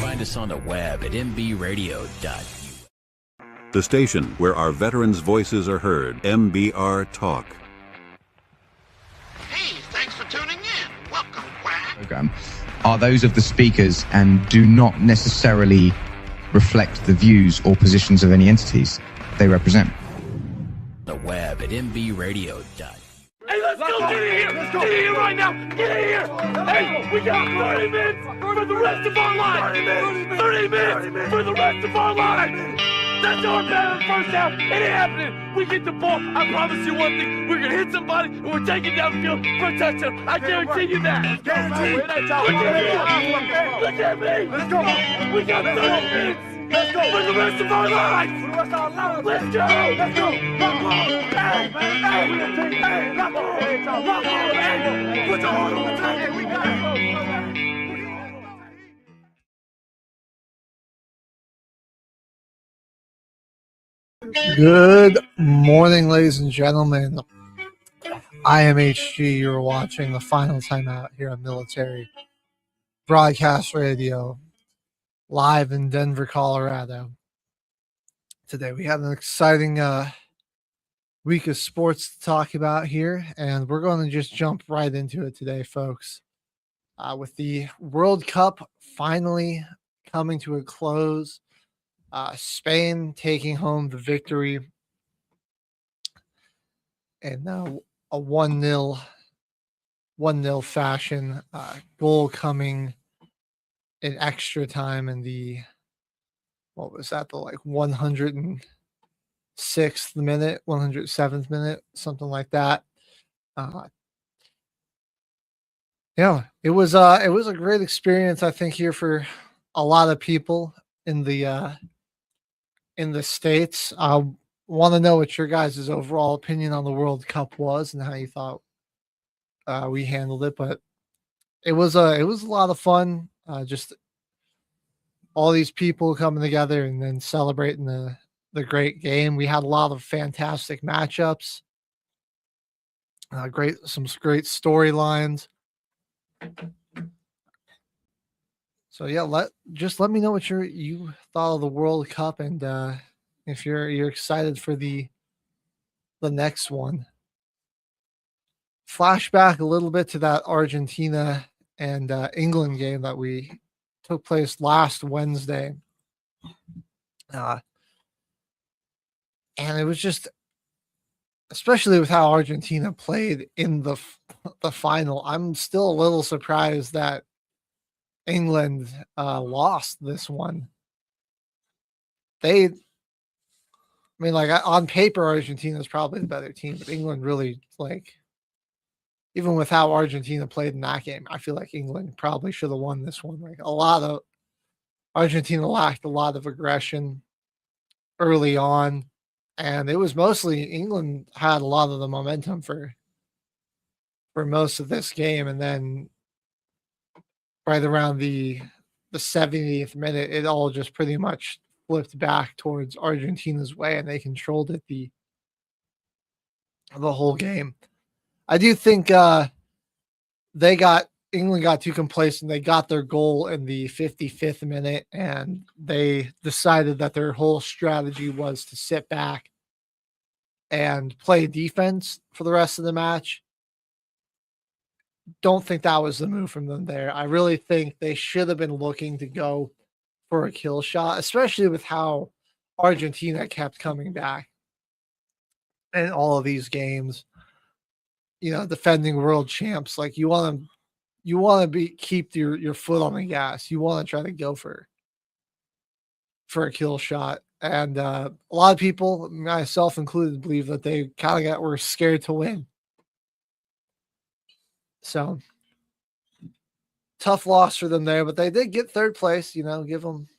Find us on the web at mbradio.us. The station where our veterans' voices are heard, MBR Talk. Hey, thanks for tuning in. Welcome, Quack. Program are those of the speakers and do not necessarily reflect the views or positions of any entities they represent. The web at mbradio.us. Hey, let's go! Get in here! Let's go! Get in here right now! Get in here! Hey, we got 30 minutes for the rest of our lives! 30 minutes for the rest of our lives! That's our plan in the first half. It ain't happening. We get the ball. I promise you one thing. We're going to hit somebody and we're taking down the field for a touchdown. I guarantee you that. Guarantee. Look at me. Let's go. We got 30 minutes. Let's go. For the rest of our lives. For the rest of our lives. Let's go. Let's go. Rock on. Hey. Hey. Rock on. Rock on. Hey. Put your heart on the table. We got it. Good morning, ladies and gentlemen. I am HG. You're watching the final timeout here on Military Broadcast Radio, live in Denver, Colorado. Today we had an exciting week of sports to talk about here, and we're going to just jump right into it today, folks. With the World Cup finally coming to a close, Spain taking home the victory in a 1-0 fashion. Goal coming in extra time in the, what was that, the like 106th minute, 107th minute, something like that. Yeah, it was a great experience, I think, here for a lot of people in the States. I want to know what your guys' overall opinion on the World Cup was and how you thought we handled it. But it was a lot of fun. Just all these people coming together and then celebrating the great game. We had a lot of fantastic matchups. Some great storylines. So yeah, let me know what you thought of the World Cup, and if you're excited for the next one. Flashback a little bit to that Argentina and England game that we took place last Wednesday, and it was just, especially with how Argentina played in the final, I'm still a little surprised that England lost this one. On paper, Argentina is probably the better team, but England really, even with how Argentina played in that game, I feel like England probably should have won this one. Argentina lacked a lot of aggression early on, and it was mostly England had a lot of the momentum for most of this game, and then right around the 70th minute, it all just pretty much flipped back towards Argentina's way, and they controlled it the whole game. I do think England got too complacent. They got their goal in the 55th minute, and they decided that their whole strategy was to sit back and play defense for the rest of the match. Don't think that was the move from them there. I really think they should have been looking to go for a kill shot, especially with how Argentina kept coming back in all of these games. Defending world champs, you want to keep your foot on the gas. You want to try to go for a kill shot. And a lot of people, myself included, believe that they kind of were scared to win. So tough loss for them there, but they did get third place. Give them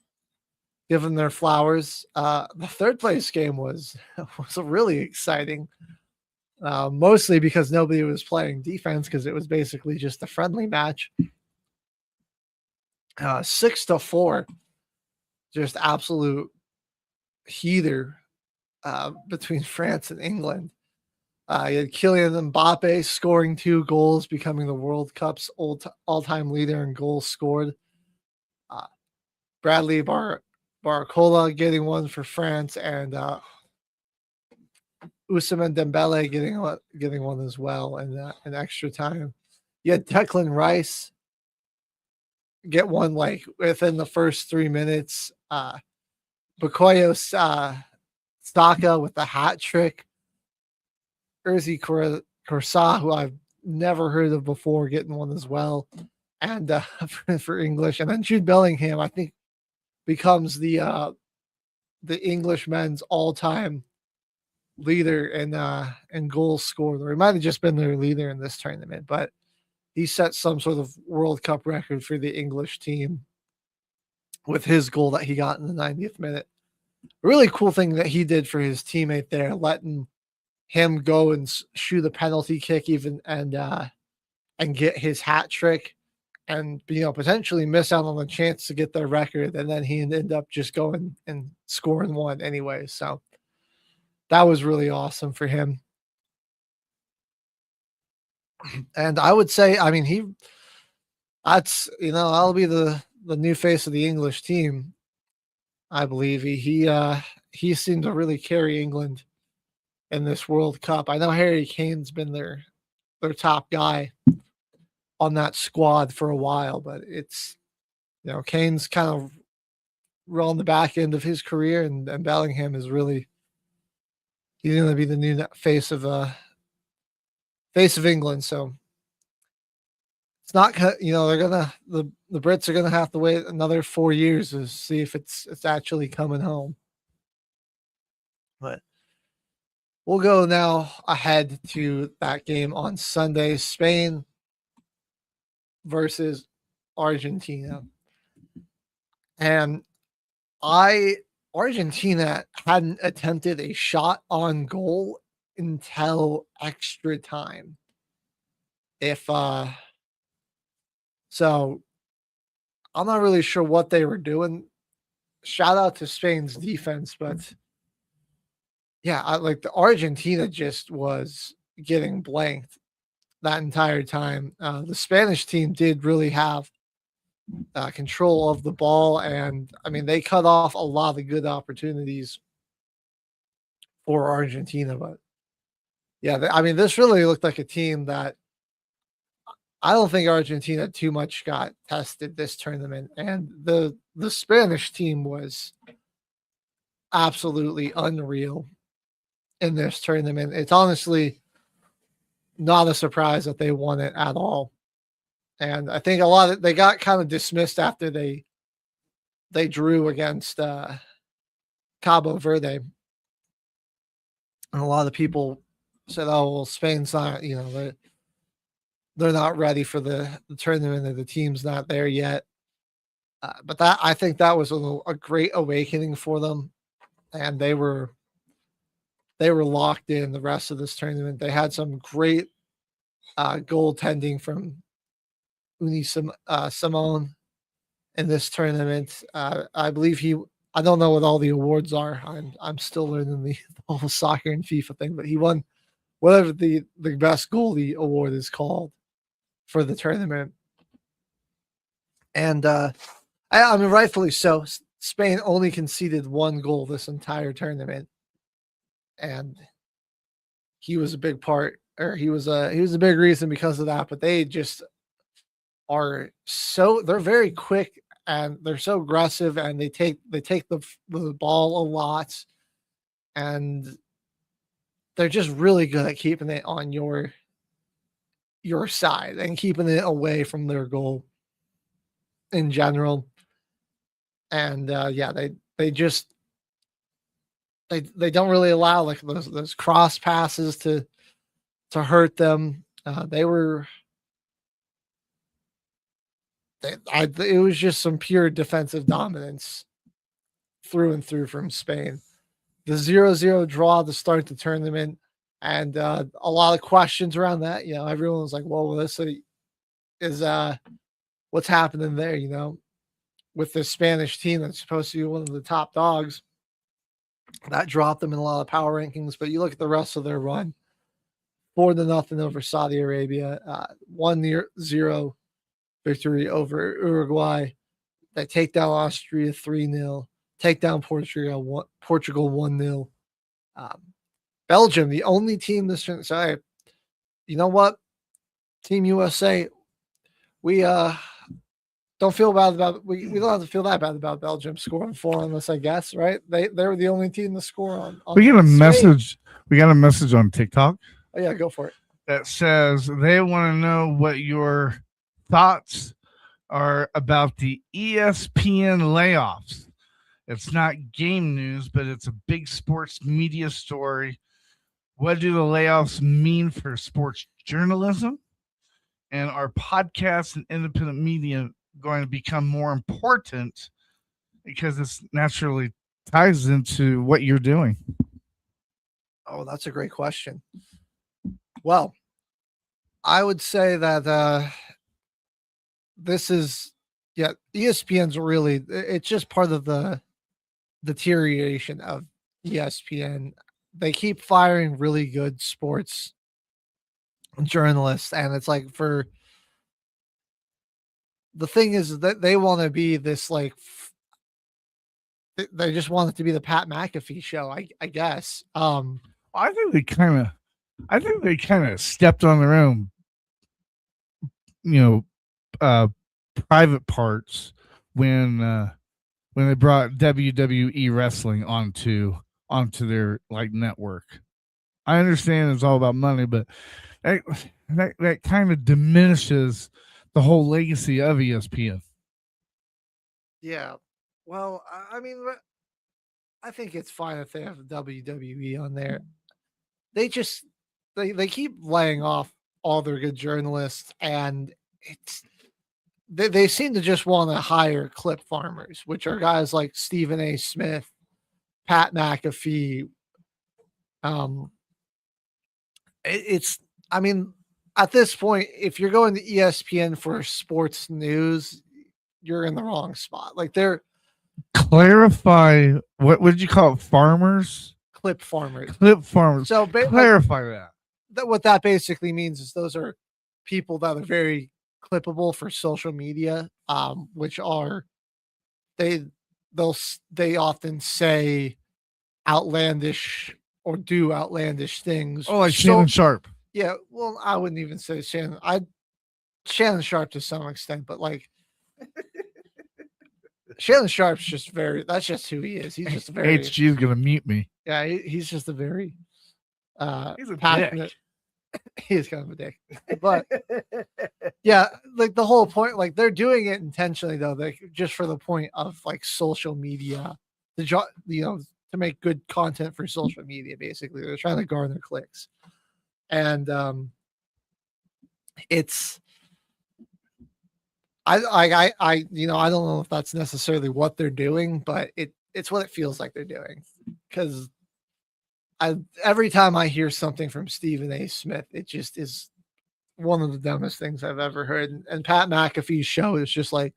their flowers. The third place game was really exciting, mostly because nobody was playing defense, because it was basically just a friendly match. 6-4, just absolute heater between France and England. You had Kylian Mbappe scoring 2 goals, becoming the World Cup's all-time leader in goals scored. Bradley Barcola getting one for France, and Ousmane Dembele getting one as well in extra time. You had Declan Rice get one like within the first 3 minutes. Bukayo Saka with the hat trick. Urzi Corsa, who I've never heard of before, getting one as well. And for English. And then Jude Bellingham, I think, becomes the English men's all-time leader in goals scored. Or he might have just been their leader in this tournament, but he set some sort of World Cup record for the English team with his goal that he got in the 90th minute. A really cool thing that he did for his teammate there, letting him go and shoot a penalty kick even and get his hat trick and potentially miss out on the chance to get their record, and then he ended up just going and scoring one anyway. So that was really awesome for him. And I would say, I mean, I'll be the new face of the English team. I believe he seemed to really carry England in this World Cup. I know Harry Kane's been their top guy on that squad for a while, but it's, Kane's kind of on the back end of his career, and Bellingham is really, he's going to be the new face of England. So it's not, they're the Brits are gonna have to wait another 4 years to see if it's actually coming home. But we'll go now ahead to that game on Sunday, Spain versus Argentina. And Argentina hadn't attempted a shot on goal until extra time. So I'm not really sure what they were doing. Shout out to Spain's defense, but yeah, the Argentina just was getting blanked that entire time. The Spanish team did really have control of the ball, and I mean, they cut off a lot of good opportunities for Argentina. But yeah, this really looked like a team that I don't think Argentina too much got tested this tournament, and the Spanish team was absolutely unreal in this tournament. It's honestly not a surprise that they won it at all. And I think they got kind of dismissed after they drew against Cabo Verde. And a lot of people said, "Oh, well, Spain's not, they're not ready for the tournament, and the team's not there yet." But I think that was a great awakening for them, and they were locked in the rest of this tournament. They had some great goaltending from Simone in this tournament. I believe I don't know what all the awards are. I'm still learning the whole soccer and FIFA thing, but he won whatever the best goalie award is called for the tournament. And I mean, rightfully so. Spain only conceded one goal this entire tournament, and he was a big part, or he was a big reason because of that. But they just they're very quick, and they're so aggressive, and they take the ball a lot, and they're just really good at keeping it on your side and keeping it away from their goal in general. And they don't really allow like those cross passes to hurt them. It was just some pure defensive dominance through and through from Spain. The 0-0 draw to start the tournament, and a lot of questions around that. Everyone was like, "Well, this is what's happening there?" With the Spanish team that's supposed to be one of the top dogs, that dropped them in a lot of power rankings. But you look at the rest of their run: 4-0 over Saudi Arabia, 1-0 victory over Uruguay, They take down Austria 3-0, take down Portugal 1-0. Belgium, the only team this tournament. So, you know what? Team USA, we don't feel bad about we don't have to feel that bad about Belgium scoring 4 on us, I guess, right? They were the only team to score on we get a Spain. message. We got a message on TikTok Oh yeah, go for it. that says they want to know what your thoughts are about the ESPN layoffs. It's not game news, but it's a big sports media story. What do the layoffs mean for sports journalism? And are podcasts and independent media going to become more important because this naturally ties into what you're doing? Oh, that's a great question. Well, I would say that this is, ESPN's really, it's just part of the deterioration of ESPN. They keep firing really good sports journalists, and it's like, for the thing is that they want to be this, like, they just want it to be the Pat McAfee show, I guess. I think they kind of stepped on their own, private parts when they brought WWE wrestling onto their network. I understand it's all about money, but that kind of diminishes the whole legacy of ESPN. Yeah. Well, I mean, I think it's fine if they have WWE on there. They just they keep laying off all their good journalists, and they seem to just want to hire clip farmers, which are guys like Stephen A. Smith, Pat McAfee. I mean, at this point, if you're going to ESPN for sports news, you're in the wrong spot. Like, they're clarify what did you call it? Farmers? Clip farmers. Clip farmers. So clarify that. What that basically means is those are people that are very clippable for social media, which are they often say outlandish or do outlandish things. Oh, like Shannon Sharp. Yeah, well, I wouldn't even say Shannon Sharp to some extent, but like Shannon Sharp's just that's just who he is. He's just very HG is gonna mute me. Yeah, he's just a very he's a passionate. He's kind of a dick, but yeah, like the whole point, like they're doing it intentionally though, like just for the point of like social media, to make good content for social media. Basically, they're trying to garner clicks, and it's. I don't know if that's necessarily what they're doing, but it's what it feels like they're doing, because every time I hear something from Stephen A. Smith, it just is one of the dumbest things I've ever heard. And Pat McAfee's show is just like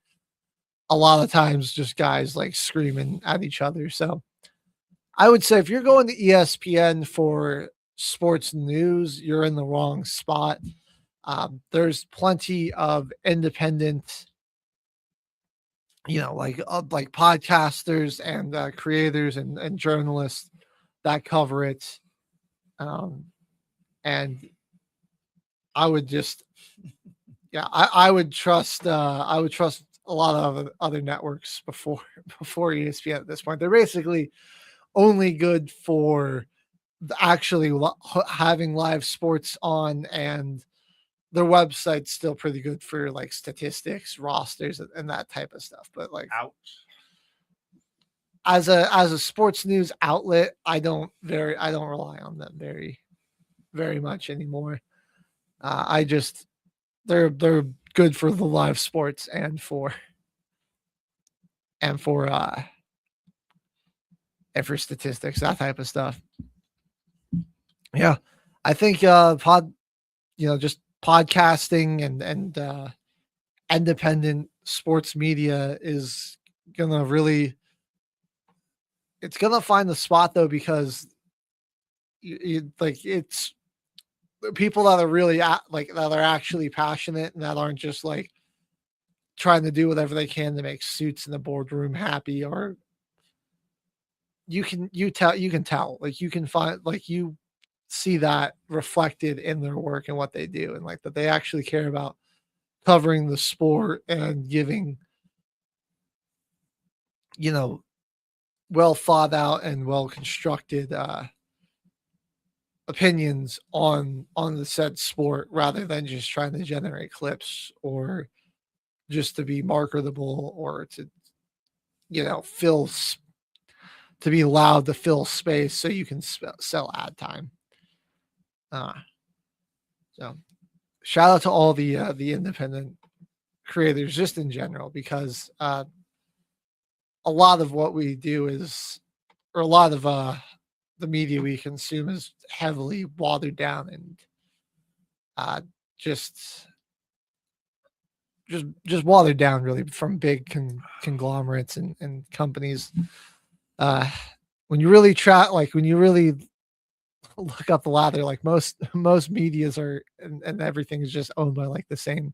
a lot of times just guys like screaming at each other. So I would say if you're going to ESPN for sports news, you're in the wrong spot. There's plenty of independent, like podcasters and creators and journalists that cover it. And I would just, I would trust a lot of other networks before ESPN at this point. They're basically only good for actually having live sports on, and their website's still pretty good for like statistics, rosters, and that type of stuff. But like, ouch. As a sports news outlet, I don't rely on them very, very much anymore. They're good for the live sports and for statistics, that type of stuff. Yeah, I think just podcasting and independent sports media is gonna really, it's gonna find the spot though, because it's people that are really that are actually passionate and that aren't just like trying to do whatever they can to make suits in the boardroom happy, or you can tell, like you can find, like you see that reflected in their work and what they do, and like that they actually care about covering the sport and giving, well thought out and well constructed opinions on the said sport, rather than just trying to generate clips or just to be marketable, or to to be loud to fill space so you can sell ad time. So shout out to all the independent creators just in general, because a lot of what we do is, or a lot of the media we consume is heavily watered down and just watered down, really, from big conglomerates and companies. When you really when you really look up the ladder, like most medias are, and everything is just owned by like the same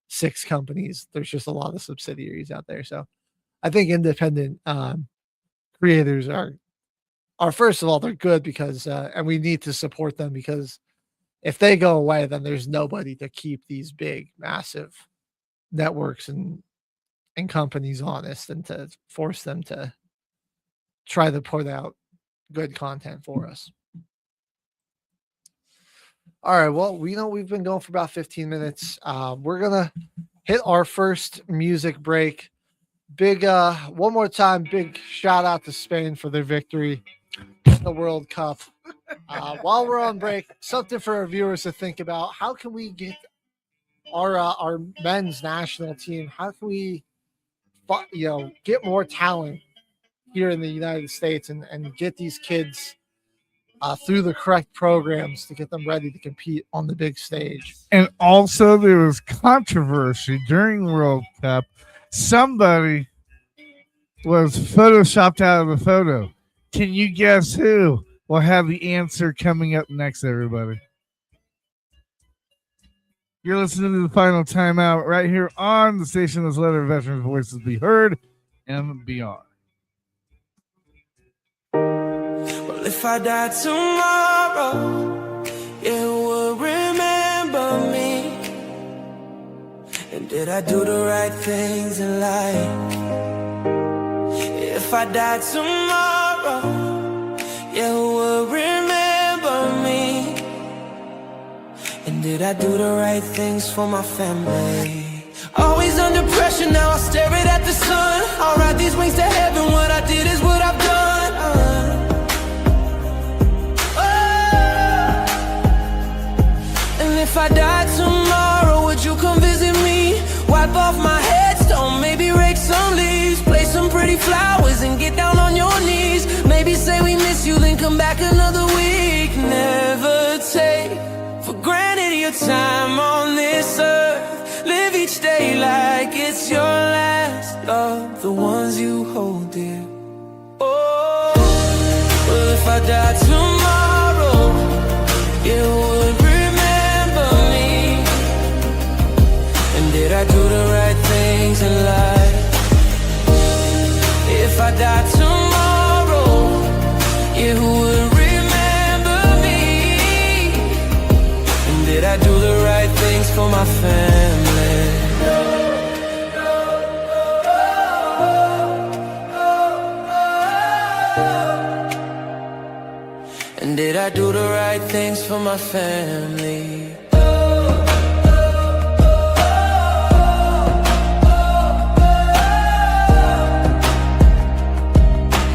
6 companies. There's just a lot of subsidiaries out there. So I think independent creators are first of all, they're good because and we need to support them, because if they go away, then there's nobody to keep these big massive networks and companies honest, and to force them to try to put out good content for us. All right, well, we know we've been going for about 15 minutes. We're gonna hit our first music break. Big one more time, big shout out to Spain for their victory in the World Cup. While we're on break, something for our viewers to think about: how can we get our men's national team, how can we get more talent here in the United States, and get these kids through the correct programs to get them ready to compete on the big stage. And also, there was controversy during World Cup. Somebody was photoshopped out of the photo. Can you guess who? We'll have the answer coming up next, everybody. You're listening to the Final Timeout right here on the station that's let our veterans' voices be heard, MBR. Well, if I die tomorrow, you will remember me. And did I do the right things in life? If I die tomorrow, you will remember me. And did I do the right things for my family? Always under pressure, now I stare it at the sun. I'll ride these wings to heaven, what I did is what I've done. And if I died tomorrow, would you come visit me? Wipe off my headstone, maybe rake some leaves, place some pretty flowers and get down on your knees. Maybe say we miss you, then come back another week. Never take for granted your time on this earth. Live each day like it's your last. Love the ones you hold dear. Oh, well, if I die tomorrow, you would remember me. And did I do the right things in life? If I die tomorrow, you would remember me. And did I do the right things for my family? And did I do the right things for my family?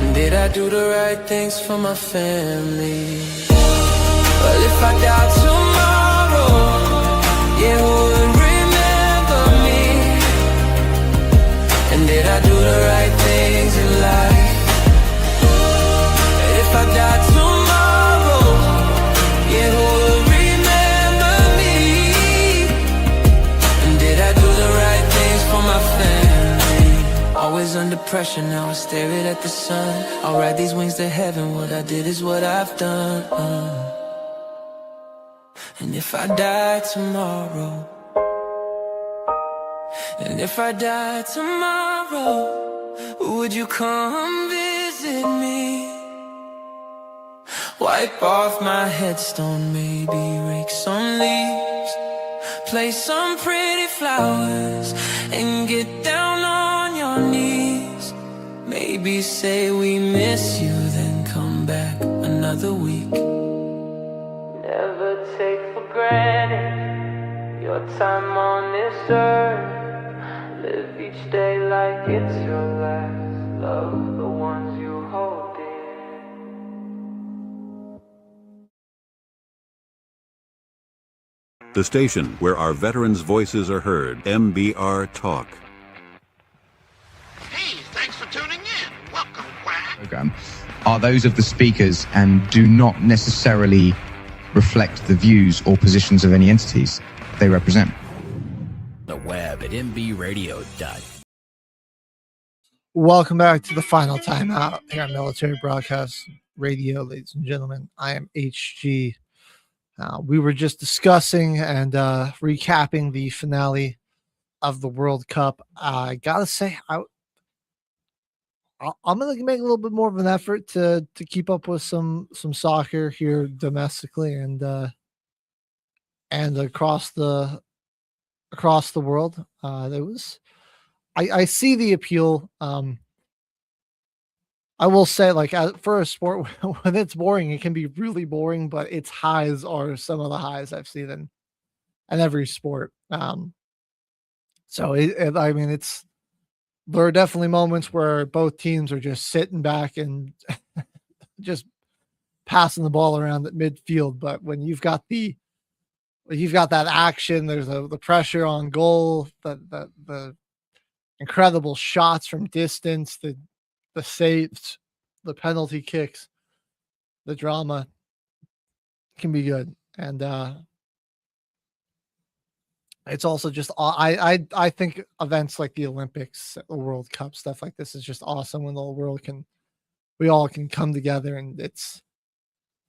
And did I do the right things for my family? Well, if I die tomorrow, you would remember me. And did I do the right things in life? If I die tomorrow, you would remember me. And did I do the right things for my family? Always under pressure, now I stare it at the sun. I'll ride these wings to heaven, what I did is what I've done. And if I die tomorrow, And if I die tomorrow, would you come visit me? Wipe off my headstone, maybe rake some leaves, place some pretty flowers, and get down on your knees. Maybe say we miss you, then come back another week. Never take for granted your time on this earth. Live each day like it's your last. Love the ones you hold dear. The station where our veterans' voices are heard. MBR Talk. Hey, thanks for tuning in. Welcome, Quack. Program are those of the speakers and do not necessarily reflect the views or positions of any entities they represent. The web at mbradio.us. Welcome back to the final timeout here on Military Broadcast Radio, ladies and gentlemen. I am HG. We were just discussing and recapping the finale of the World Cup. I gotta say, I'm gonna make a little bit more of an effort to keep up with some soccer here domestically and across the world. I see the appeal. I will say, like, for a sport, when it's boring, it can be really boring, but its highs are some of the highs I've seen in every sport. So I mean, there are definitely moments where both teams are just sitting back and just passing the ball around at midfield. But when you've got that action, there's the pressure on goal, the incredible shots from distance, the saves, the penalty kicks, the drama can be good. And it's also just I think events like the Olympics, the World Cup, stuff like this is just awesome when the whole world we all can come together, and it's,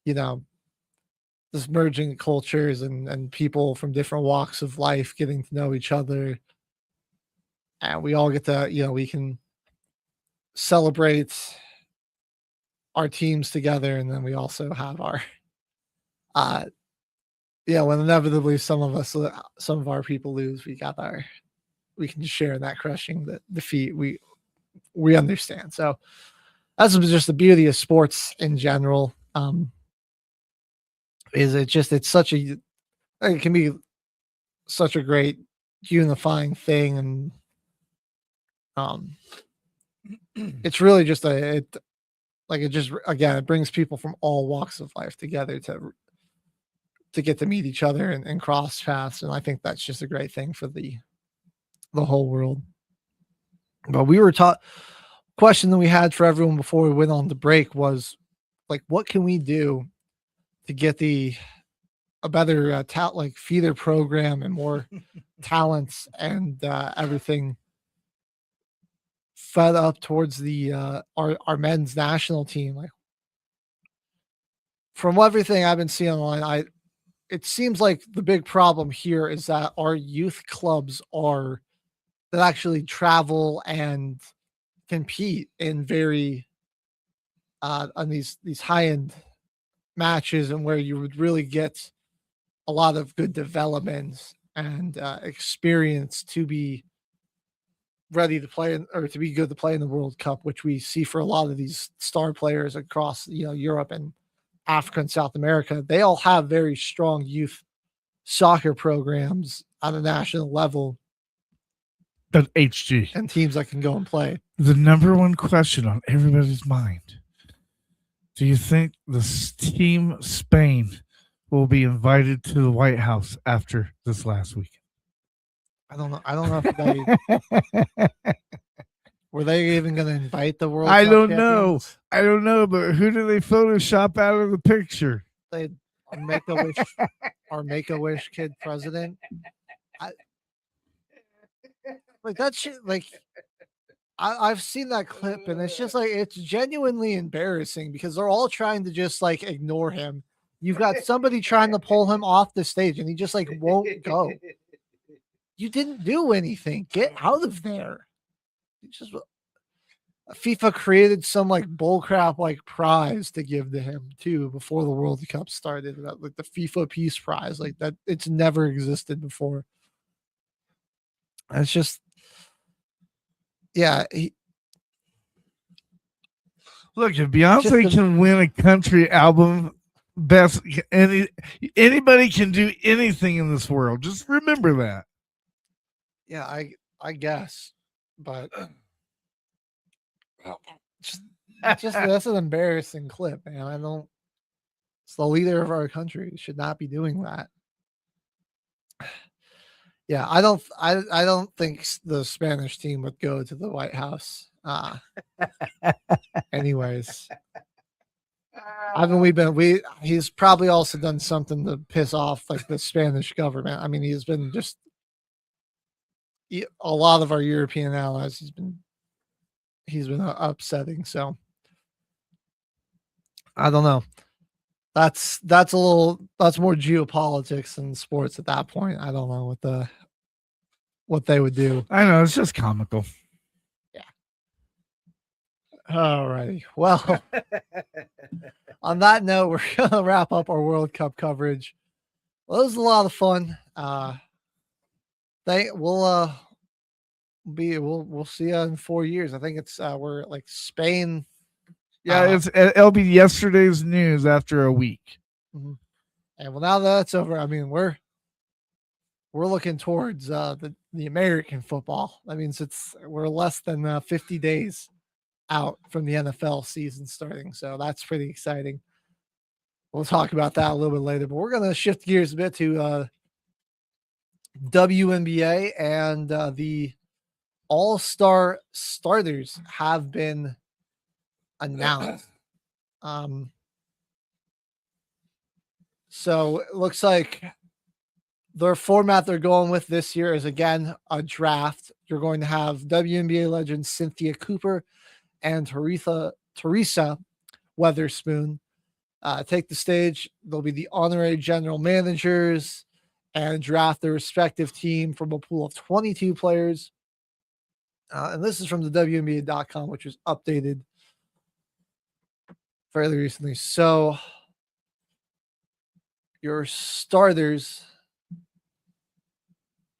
this merging cultures and people from different walks of life getting to know each other. And we all get to, we can celebrate our teams together. And then we also have our, when inevitably some of our people lose, we can share in that crushing defeat. We understand. So that's just the beauty of sports in general. It can be such a great unifying thing. And it's really just it brings people from all walks of life together to get to meet each other and cross paths. And I think that's just a great thing for the whole world. But we were question that we had for everyone before we went on the break was, like, what can we do to get a better feeder program and more talents and everything fed up towards the our men's national team. Like, from everything I've been seeing online, it seems like the big problem here is that our youth clubs that actually travel and compete in very on these high-end matches, and where you would really get a lot of good development and experience to be ready to play or to be good to play in the World Cup, which we see for a lot of these star players across Europe and Africa and South America. They all have very strong youth soccer programs on a national level. But HG and teams that can go and play. The number one question on everybody's mind: do you think the team Spain will be invited to the White House after this last weekend? I don't know if were they even going to invite the World Cup champions? I don't know, but who do they Photoshop out of the picture? Our Make-A-Wish kid president. That shit, I've seen that clip, and it's just it's genuinely embarrassing because they're all trying to just ignore him. You've got somebody trying to pull him off the stage, and he just won't go. You didn't do anything. Get out of there. FIFA created some like bullcrap like prize to give to him too before the World Cup started. Like the FIFA Peace Prize, like that. It's never existed before. It's just, yeah. Look, if Beyonce can win a country album best, anybody can do anything in this world. Just remember that. Yeah, I guess, but just that's an embarrassing clip, man. I don't. It's the leader of our country. Should not be doing that. Yeah, I don't think the Spanish team would go to the White House. Anyways, I mean, he's probably also done something to piss off like the Spanish government. I mean, he's been just a lot of our European allies. He's been upsetting. So I don't know. That's more geopolitics than sports at that point. I don't know what they would do. I know, it's just comical. Yeah. All righty. Well, on that note, we're gonna wrap up our World Cup coverage. Well, it was a lot of fun. We'll see you in 4 years. I think it's we're like Spain. Yeah, it'll be yesterday's news after a week. Mm-hmm. And well, now that that's over, I mean we're looking towards the American football. That means we're less than 50 days out from the NFL season starting, so that's pretty exciting. We'll talk about that a little bit later, but we're gonna shift gears a bit to WNBA, and the All-star starters have been announced. So it looks like their format they're going with this year is again a draft. You're going to have WNBA legends Cynthia Cooper and Teresa Weatherspoon take the stage. They'll be the honorary general managers and draft their respective team from a pool of 22 players. And this is from the WNBA.com, which was updated fairly recently. So your starters,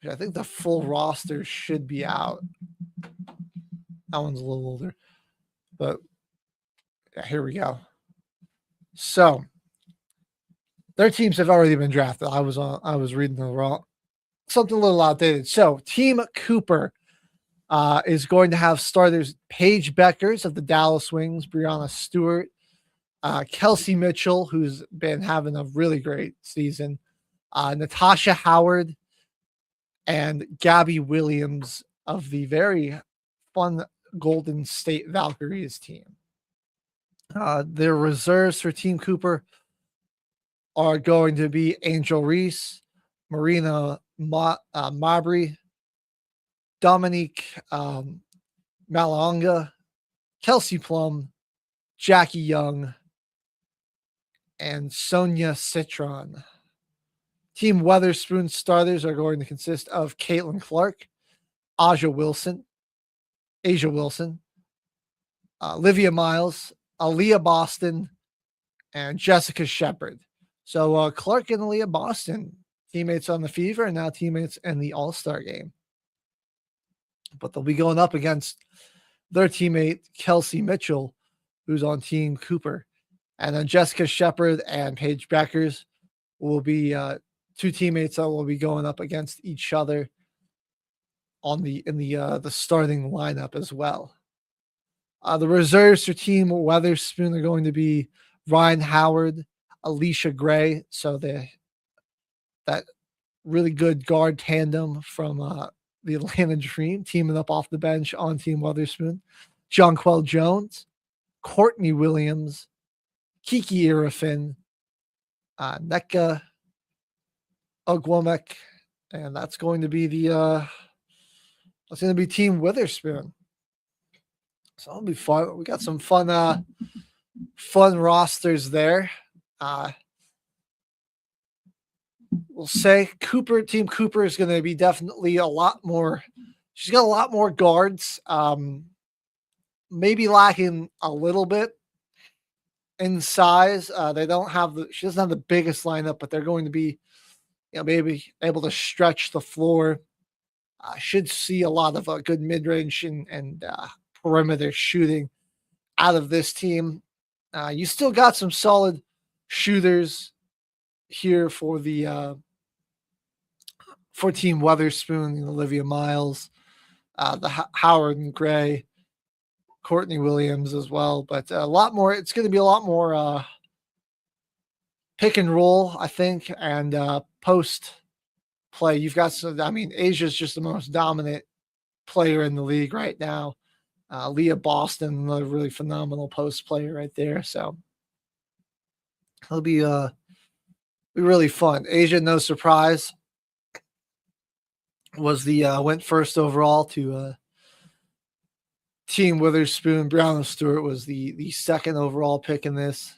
I think the full roster should be out. That one's a little older, but yeah, here we go. So their teams have already been drafted. I was reading the wrong, something a little outdated. So Team Cooper is going to have starters Paige Beckers of the Dallas Wings, Brianna Stewart, Kelsey Mitchell, who's been having a really great season, Natasha Howard, and Gabby Williams of the very fun Golden State Valkyries team. Their reserves for Team Cooper are going to be Angel Reese, Marina Mabry, Dominique Malonga, Kelsey Plum, Jackie Young, and Sonia Citron. Team Weatherspoon starters are going to consist of Caitlin Clark, Asia Wilson, Olivia Miles, Aaliyah Boston, and Jessica Shepard. So Clark and Aaliyah Boston, teammates on the Fever and now teammates in the All-Star game. But they'll be going up against their teammate, Kelsey Mitchell, who's on Team Cooper. And then Jessica Shepard and Paige Beckers will be two teammates that will be going up against each other in the starting lineup as well. The reserves for Team Weatherspoon are going to be Ryan Howard, Alicia Gray, so that really good guard tandem from the Atlanta Dream teaming up off the bench on Team Weatherspoon, Jonquel Jones, Courtney Williams, Kiki Irafin, Nneka Ogwomek, and that's going to be Team Witherspoon. So it'll be fun. We got some fun rosters there. we'll say Team Cooper is going to be definitely a lot more. She's got a lot more guards. Maybe lacking a little bit in size. She doesn't have the biggest lineup, but they're going to be, maybe able to stretch the floor. Should see a lot of good mid-range and perimeter shooting out of this team. You still got some solid shooters here for the for Team Weatherspoon, Olivia Miles, Howard and Gray, Courtney Williams as well. But a lot more. It's going to be a lot more pick and roll, I think, and post play. You've got Asia's just the most dominant player in the league right now. Leah Boston, a really phenomenal post player right there. So it'll be really fun. Asia, no surprise, was the went first overall to Team Witherspoon. Brown Stewart was the second overall pick in this.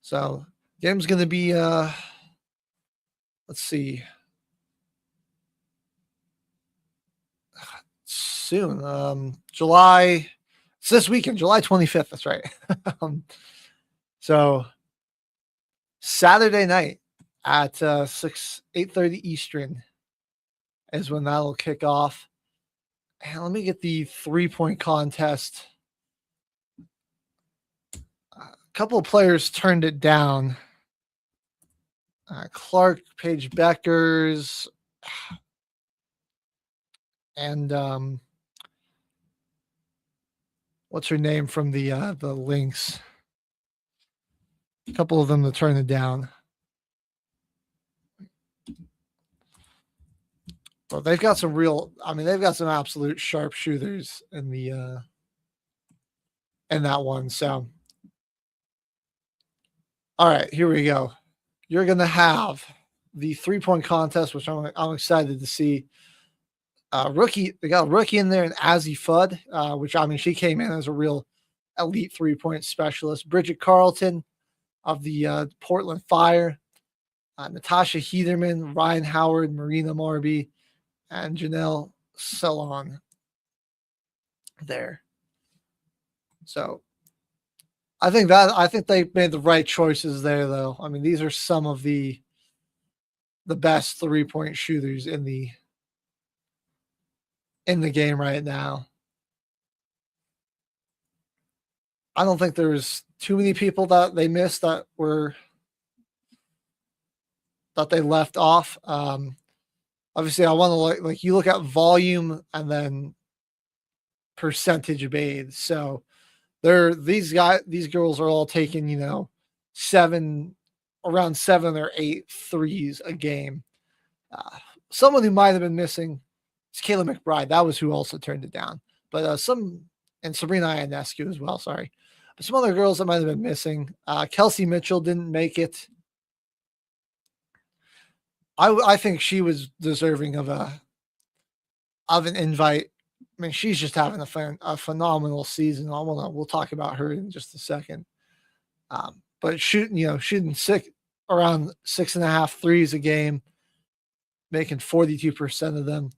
So game's going to be let's see, soon. It's this weekend, July 25th. That's right. So Saturday night at 8:30 Eastern is when that'll kick off. And let me get the 3-point contest. A couple of players turned it down. Clark, Paige Beckers, and what's her name from the Lynx? A couple of them to turn it down. But they've got some they've got some absolute sharpshooters in the in that one. So, all right, here we go. You're gonna have the 3-point contest, which I'm excited to see. Rookie, they got a rookie in there, and Azzy Fudd, which she came in as a real elite 3-point specialist. Bridget Carlton of the Portland Fire, Natasha Heatherman, Ryan Howard, Marina Marby, and Janelle Salon there. So I think they made the right choices there, though. These are some of the best 3-point shooters in the game right now. I don't think there's too many people that they missed that they left off. Obviously, I want to you look at volume and then percentage made. So these girls are all taking around 7 or 8 threes a game. Someone who might have been missing is Kayla McBride. That was who also turned it down. But and Sabrina Ionescu as well. Sorry, but some other girls that might have been missing. Kelsey Mitchell didn't make it. I think she was deserving of an invite. She's just having a phenomenal season. We'll talk about her in just a second. But shooting around 6.5 threes a game, making 42% of them,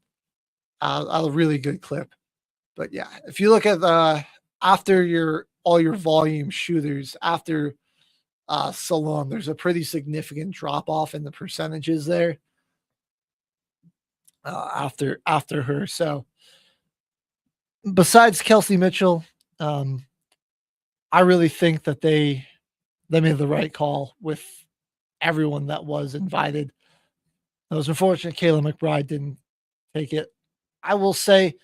at a really good clip. But yeah, if you look at after all your volume shooters after Salon, there's a pretty significant drop off in the percentages there after her. So besides Kelsey Mitchell, I really think that they made the right call with everyone that was invited. It was unfortunate Kayla McBride didn't take it. I will say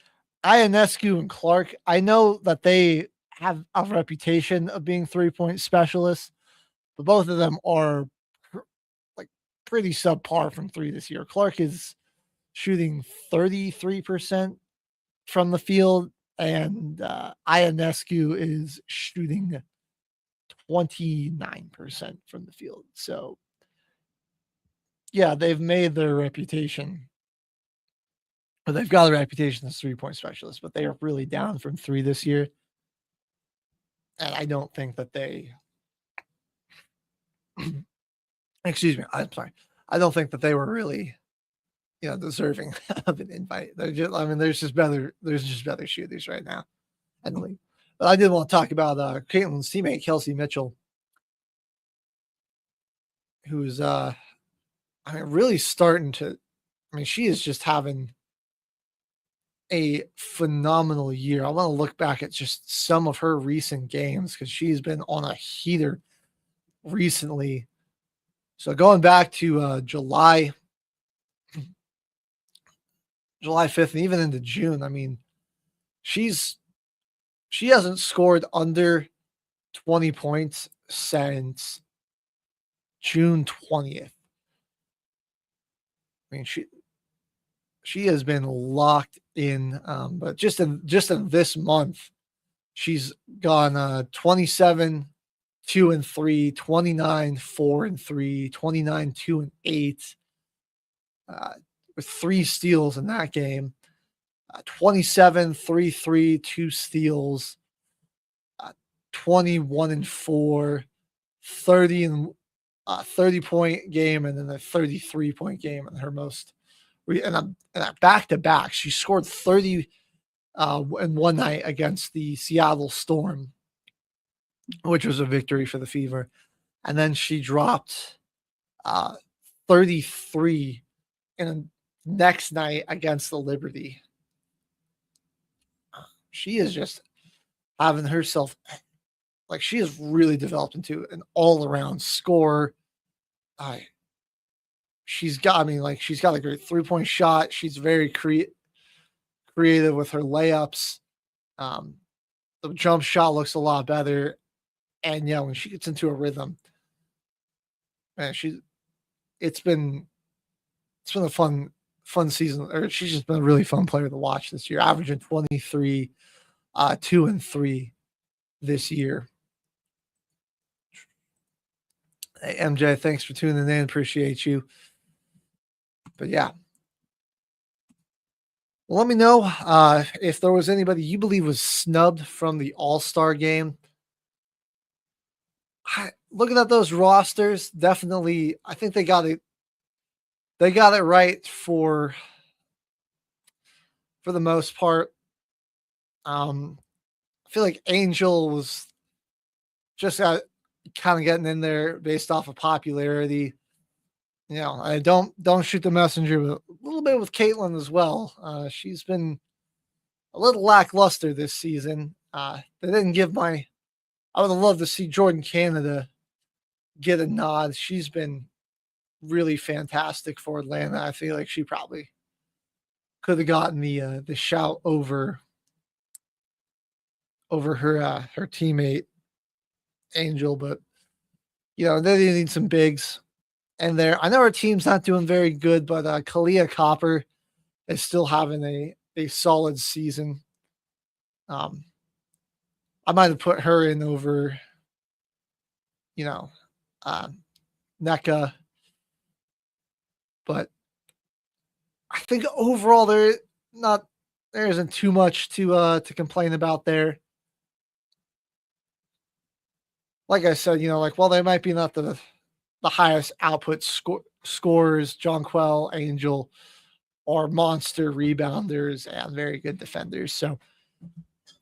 Ionescu and Clark, I know that they have a reputation of being 3-point specialists, but both of them are pretty subpar from 3 this year. Clark is shooting 33% from the field, and Ionescu is shooting 29% from the field. So yeah, they've made their reputation, but they've got a reputation as 3-point specialists, but they are really down from 3 this year. And I don't think that they Excuse me. I'm sorry. I don't think that they were really, deserving of an invite. There's just better shooters right now in the league. But I did want to talk about Caitlin's teammate, Kelsey Mitchell, who's really starting to. She is just having a phenomenal year. I want to look back at just some of her recent games because she's been on a heater recently. So going back to July 5th and even into June, she hasn't scored under 20 points since June 20th. She has been locked in, but just in this month, she's gone 27, 2-3, 29, 4-3, 29, 2-8, with 3 steals in that game. 27, 3-3, 2 steals, 21-4, 30-point game, and then a 33-point game in her most. And back to back, she scored 30 in one night against the Seattle Storm, which was a victory for the Fever. And then she dropped 33 in the next night against the Liberty. She is just having herself, she has really developed into an all-around scorer. She's got a great 3-point shot. She's very creative with her layups. The jump shot looks a lot better. And when she gets into a rhythm, man, it's been a fun season. Or she's just been a really fun player to watch this year, averaging 23, 2-3 this year. Hey, MJ, thanks for tuning in. Appreciate you. But yeah. Well, let me know if there was anybody you believe was snubbed from the All-Star game. Looking at those rosters, definitely, I think they got it. They got it right for the most part. I feel like Angel was just kind of getting in there based off of popularity. I don't shoot the messenger, but a little bit with Caitlin as well. She's been a little lackluster this season. They didn't give I would have loved to see Jordan Canada get a nod. She's been really fantastic for Atlanta. I feel like she probably could have gotten the shout over her teammate Angel, but they need some bigs. And I know our team's not doing very good, but Kalia Copper is still having a solid season. I might have put her in over, NECA. But I think overall there isn't too much to complain about there. Like I said, while they might be not the highest output scorers, Jonquel, Angel, are monster rebounders and very good defenders. So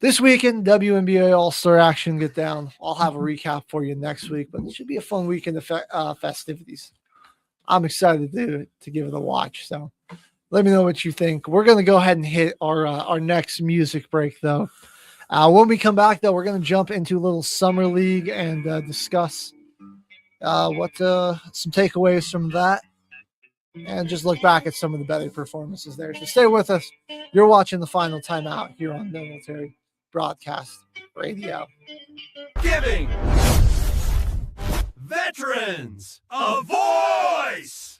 this weekend, WNBA All-Star action get down. I'll have a recap for you next week, but it should be a fun weekend of festivities. I'm excited to give it a watch. So let me know what you think. We're going to go ahead and hit our next music break, though. When we come back, though, we're going to jump into a little summer league and discuss some takeaways from that, and just look back at some of the better performances there. So stay with us. You're watching the Final Timeout here on Military Broadcast Radio. Giving veterans a voice.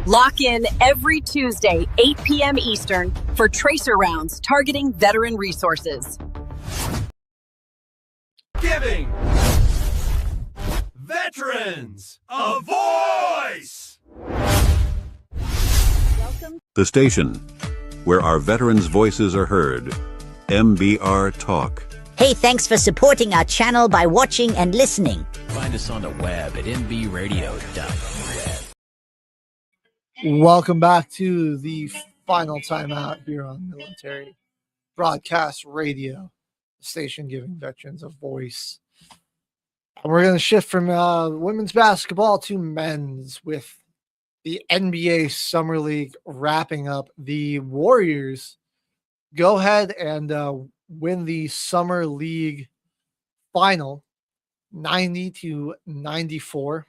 Lock in every Tuesday, 8 p.m. Eastern, for Tracer Rounds targeting veteran resources. Giving veterans a voice. The station where our veterans' voices are heard. MBR Talk. Hey, thanks for supporting our channel by watching and listening. Find us on the web at nbradio.net. Welcome back to the final timeout here on Military Broadcast Radio, the station giving veterans a voice. And we're going to shift from women's basketball to men's with the NBA Summer League wrapping up. The Warriors go ahead and win the Summer League final 90-94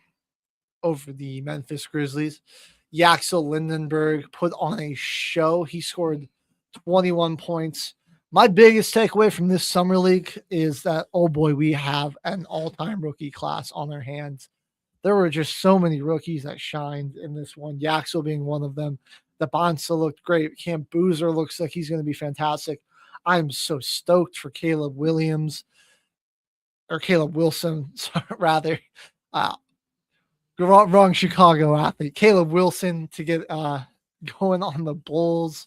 over the Memphis Grizzlies. Yaxel Lindenberg put on a show. He scored 21 points. My biggest takeaway from this Summer League is that, oh boy, we have an all-time rookie class on our hands. There were just so many rookies that shined in this one, Yaxel being one of them. The Bonsa looked great. Cam Boozer looks like he's going to be fantastic. I'm so stoked for Caleb Wilson, rather. Wrong Chicago athlete. Caleb Wilson to get going on the Bulls.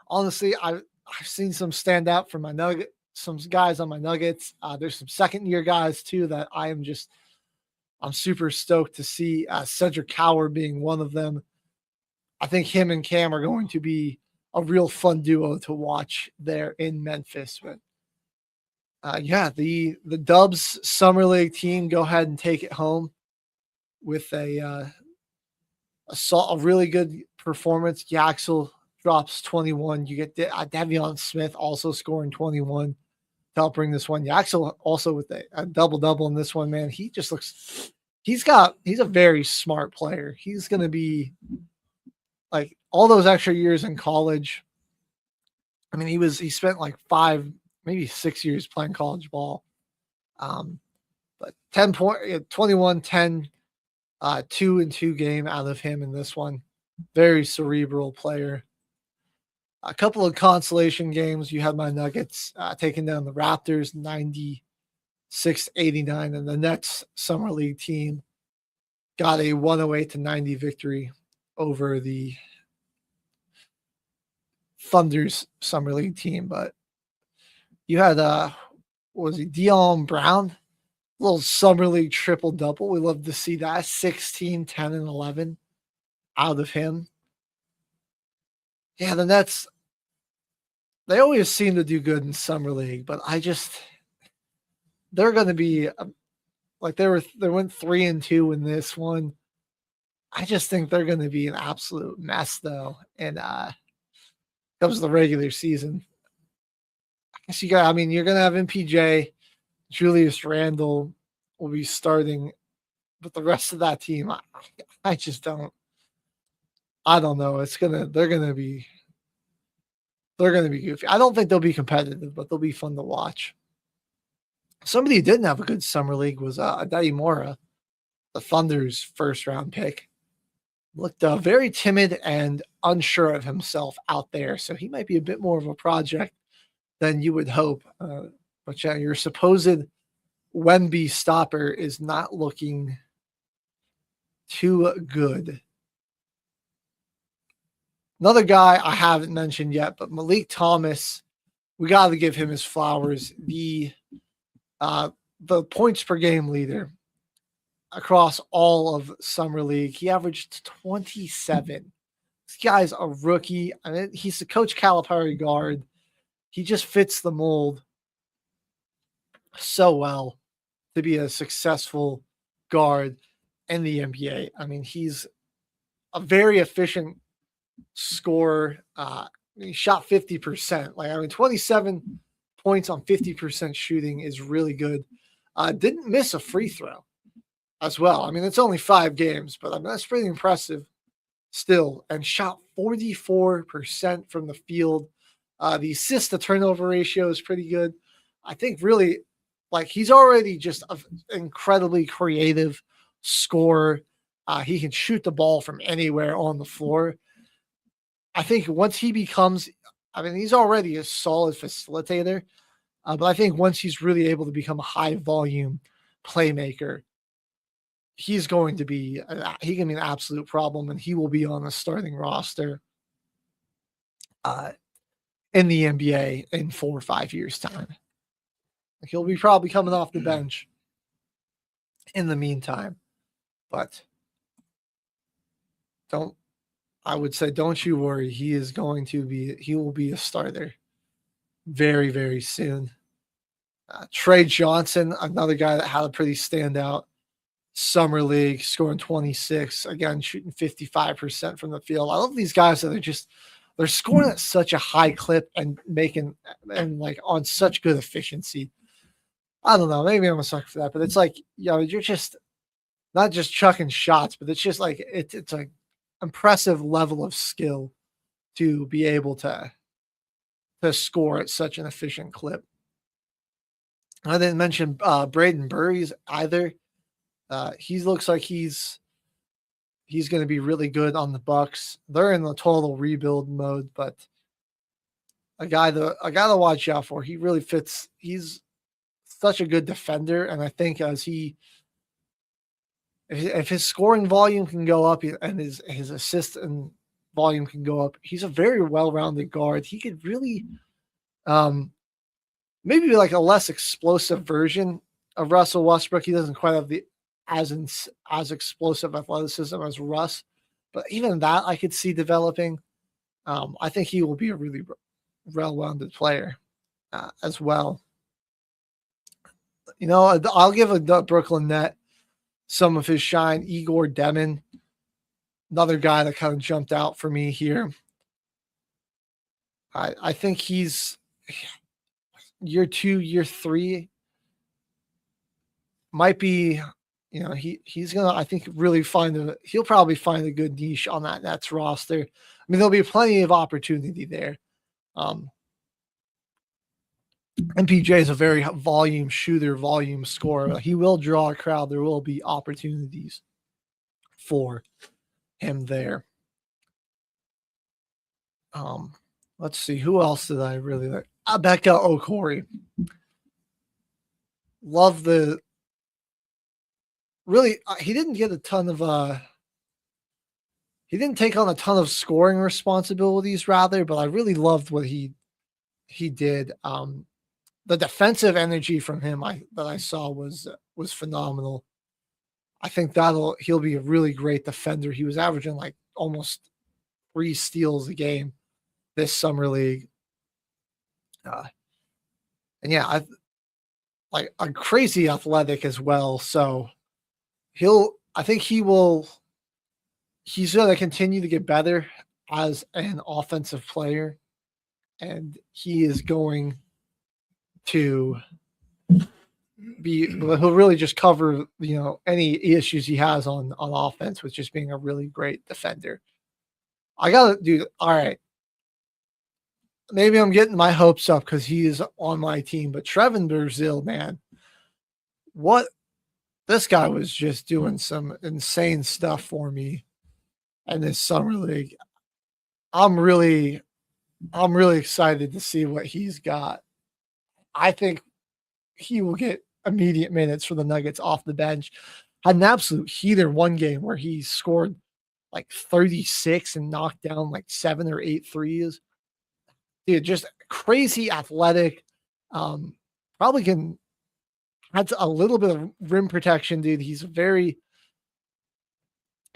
Honestly, I've seen some stand out for my Nugget, some guys on my Nuggets. There's some second-year guys too that I'm super stoked to see. Cedric Coward being one of them. I think him and Cam are going to be a real fun duo to watch there in Memphis. But the Dubs Summer League team go ahead and take it home with a really good performance. Yaxel drops 21. You get Davion Smith also scoring 21 to help bring this one. Yaxel also with a double-double in this one, man. He just looks – he's a very smart player. He's going to be like all those extra years in college. I mean, he spent like 5, maybe 6 years playing college ball. But 21, 10, 2-2 game out of him in this one. Very cerebral player. A couple of consolation games. You had my Nuggets taking down the Raptors 96-89, and the Nets Summer League team got a 108-90 victory over the Thunder's Summer League team. But you had Dion Brown, little Summer League triple double. We love to see that. 16, 10, and 11 out of him. Yeah, the Nets, they always seem to do good in Summer League, but they're going to be like they went 3-2 in this one. I just think they're going to be an absolute mess though. And comes to the regular season. I guess you're going to have MPJ, Julius Randle will be starting, but the rest of that team, I just don't. I don't know. They're gonna be goofy. I don't think they'll be competitive, but they'll be fun to watch. Somebody who didn't have a good Summer League was Adai Mora, the Thunder's first round pick. Looked very timid and unsure of himself out there, so he might be a bit more of a project than you would hope. But yeah, your supposed Wemby stopper is not looking too good. Another guy I haven't mentioned yet, but Malik Thomas, we got to give him his flowers. The points per game leader across all of Summer League. He averaged 27. This guy's a rookie. I mean, he's the Coach Calipari guard. He just fits the mold so well to be a successful guard in the NBA. I mean, he's a very efficient scorer. He shot 50%. 27 points on 50% shooting is really good. Didn't miss a free throw as well. I mean, it's only 5 games, but that's pretty impressive still. And shot 44% from the field. The assist to turnover ratio is pretty good. I think really, he's already just an incredibly creative scorer. He can shoot the ball from anywhere on the floor. I think once he becomes, he's already a solid facilitator, but I think once he's really able to become a high volume playmaker, he can be an absolute problem, and he will be on the starting roster. in the NBA in 4 or 5 years' time. He'll be probably coming off the bench in the meantime. But I would say don't you worry. He will be a starter very, very soon. Trey Johnson, another guy that had a pretty standout summer league, scoring 26, again, shooting 55% from the field. I love these guys that they're scoring at such a high clip and like on such good efficiency. I don't know. Maybe I'm a sucker for that, but it's like, you're just not just chucking shots, but it's just like, it's an impressive level of skill to be able to score at such an efficient clip. I didn't mention Braden Burries either. He looks like he's going to be really good on the Bucks. They're in the total rebuild mode, but a guy to watch out for. He really fits. He's such a good defender, and I think if his scoring volume can go up and his assist and volume can go up, he's a very well-rounded guard. He could really maybe like a less explosive version of Russell Westbrook. He doesn't quite have the as explosive athleticism as Russ, but even that I could see developing. I think he will be a really well-rounded player as well. I'll give a Brooklyn Net some of his shine. Igor Demon, another guy that kind of jumped out for me here. I think he's year 2, year 3 might be, he's gonna, I think, really he'll probably find a good niche on that Nets roster. I mean, there'll be plenty of opportunity there. MPJ is a very volume shooter, volume scorer. He will draw a crowd. There will be opportunities for him there. Let's see. Who else did I really like? Becca Okori. Love he didn't get a ton of he didn't take on a ton of scoring responsibilities rather, but I really loved what he did. The defensive energy from him that I saw was phenomenal. I think he'll be a really great defender. He was averaging like almost 3 steals a game this summer league. And yeah, I like a crazy athletic as well. So I think he's going to continue to get better as an offensive player, and he is going to he'll really just cover, any issues he has on offense with just being a really great defender. I got to do, all right. Maybe I'm getting my hopes up because he is on my team, but Trevin Brazil, man, this guy was just doing some insane stuff for me in this summer league. I'm really excited to see what he's got. I think he will get immediate minutes for the Nuggets off the bench. Had an absolute heater one game where he scored like 36 and knocked down like 7 or 8 threes. Dude, just crazy athletic. Probably has a little bit of rim protection, dude. He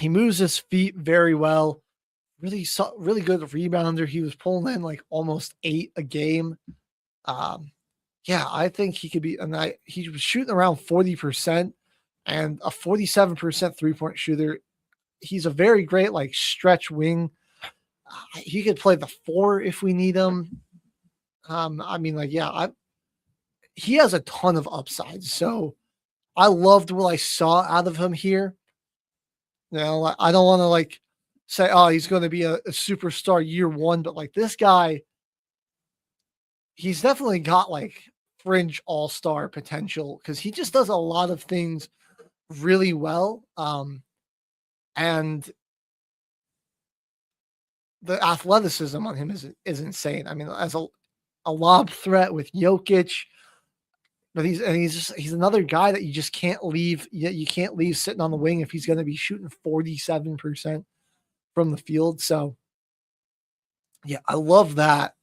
moves his feet very well. Really good rebounder. He was pulling in like almost 8 a game. Yeah, I think he could be, and he was shooting around 40% and a 47% 3-point shooter. He's a very great like stretch wing. He could play the 4 if we need him. I mean, like, yeah, he has a ton of upside. So I loved what I saw out of him here. I don't want to like say, oh, he's going to be a superstar year 1, but like this guy, he's definitely got like fringe all-star potential because he just does a lot of things really well. And the athleticism on him is insane. I mean, as a lob threat with Jokic, but he's another guy that you just can't leave. You can't leave sitting on the wing if he's going to be shooting 47% from the field. So yeah, I love that.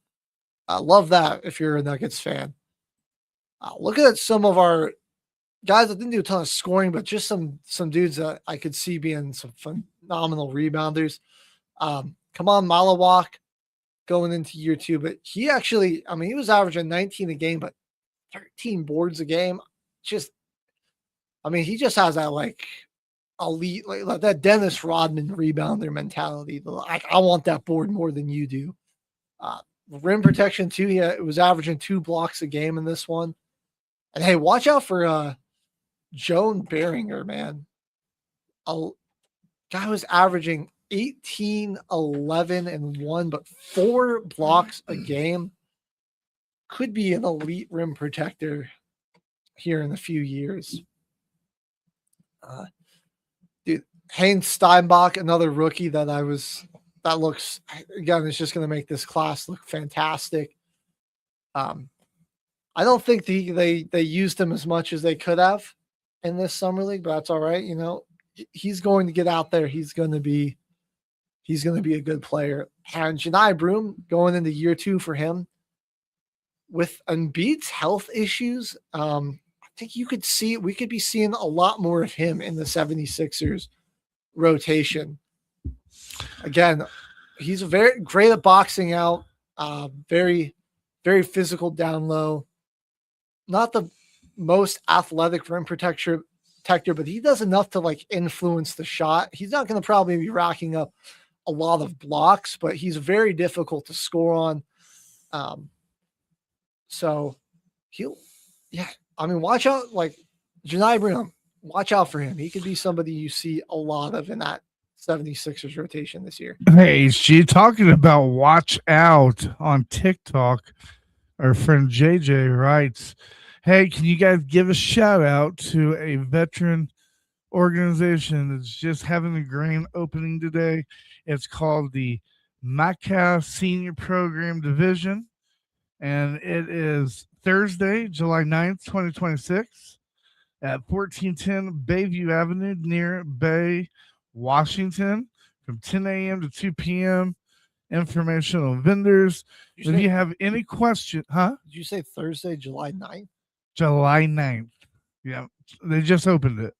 I love that if you're a Nuggets fan. Look at some of our guys that didn't do a ton of scoring, but just some dudes that I could see being some phenomenal rebounders. Come on, Malawak going into year 2, but he actually, I mean, he was averaging 19 a game, but 13 boards a game. Just, I mean, he just has that like elite, like that Dennis Rodman rebounder mentality. Like, I want that board more than you do. Rim protection too. It was averaging 2 blocks a game in this one. And hey, watch out for Joan Beringer, man. A guy was averaging 18, 11, and 1, but 4 blocks a game. Could be an elite rim protector here in a few years. Dude, Haynes Steinbach, another rookie that looks, again, it's just going to make this class look fantastic. I don't think they used him as much as they could have in this summer league, but that's all right. You know, he's going to get out there. He's going to be a good player. And Janai Broom going into year 2 for him with Embiid's health issues. I think we could be seeing a lot more of him in the 76ers rotation. Again, he's very great at boxing out, very, very physical down low. Not the most athletic rim protector, but he does enough to like influence the shot. He's not going to probably be racking up a lot of blocks, but he's very difficult to score on. So I mean, watch out, like Janai Broom, watch out for him. He could be somebody you see a lot of in that 76ers rotation this year. Hey, she talking about watch out on TikTok. Our friend JJ writes, hey, can you guys give a shout out to a veteran organization that's just having a grand opening today? It's called the MACA Senior Program Division, and it is Thursday, July 9th, 2026 at 1410 Bayview Avenue near Bay, Washington, from 10 a.m. to 2 p.m. Informational vendors. If you have any question, Did you say Thursday, July 9th? July 9th. Yeah. They just opened it.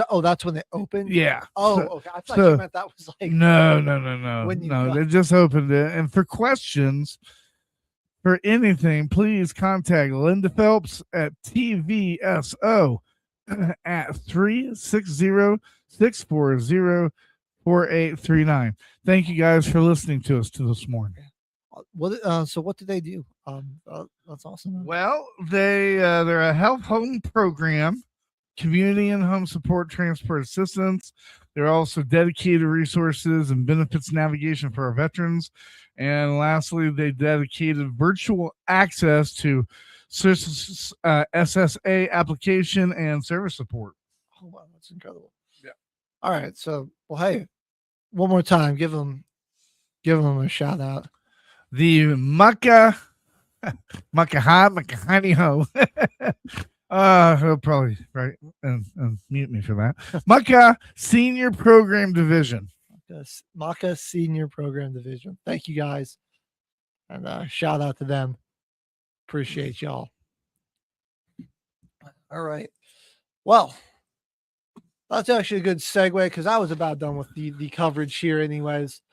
Oh, that's when it opened? Yeah. Oh, okay. I thought you meant that was like. No. They just opened it. And for questions, for anything, please contact Linda Phelps at TVSO at 360-640-4839. Thank you guys for listening to us this morning. So what do they do? That's awesome. Well, they're a health home program, community and home support, transport assistance. They're also dedicated resources and benefits navigation for our veterans. And lastly, they dedicated virtual access to SSA application and service support. Oh, wow, that's incredible. Yeah. All right. So, well, hey, one more time, give them a shout out. The Makahani Ho. He'll probably right and mute me for that. Maca Senior Program Division. Maca Senior Program Division. Thank you guys, and shout out to them. Appreciate y'all. All right. Well, that's actually a good segue because I was about done with the coverage here, anyways.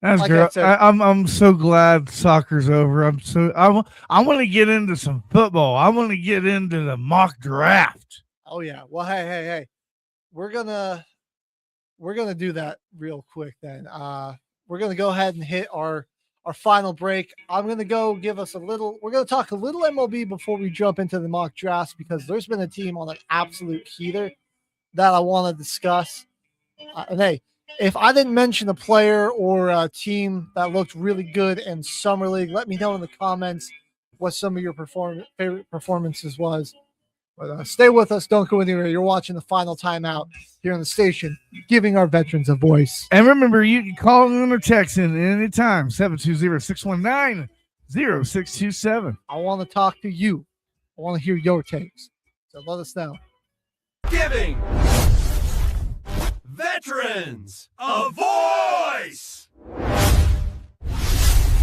That's like great. I'm so glad soccer's over. I want to get into some football. I want to get into the mock draft. Oh yeah. Well, hey. We're gonna do that real quick then. We're gonna go ahead and hit our final break. I'm gonna go give us we're gonna talk a little MLB before we jump into the mock drafts because there's been a team on an absolute heater that I want to discuss. And hey, if I didn't mention a player or a team that looked really good in Summer League, let me know in the comments what some of your favorite performances was. But stay with us. Don't go anywhere. You're watching the Final Timeout here on the station, giving our veterans a voice. And remember, you can call in or text in anytime, 720-619-0627. I want to talk to you. I want to hear your takes. So let us know. Giving veterans a voice.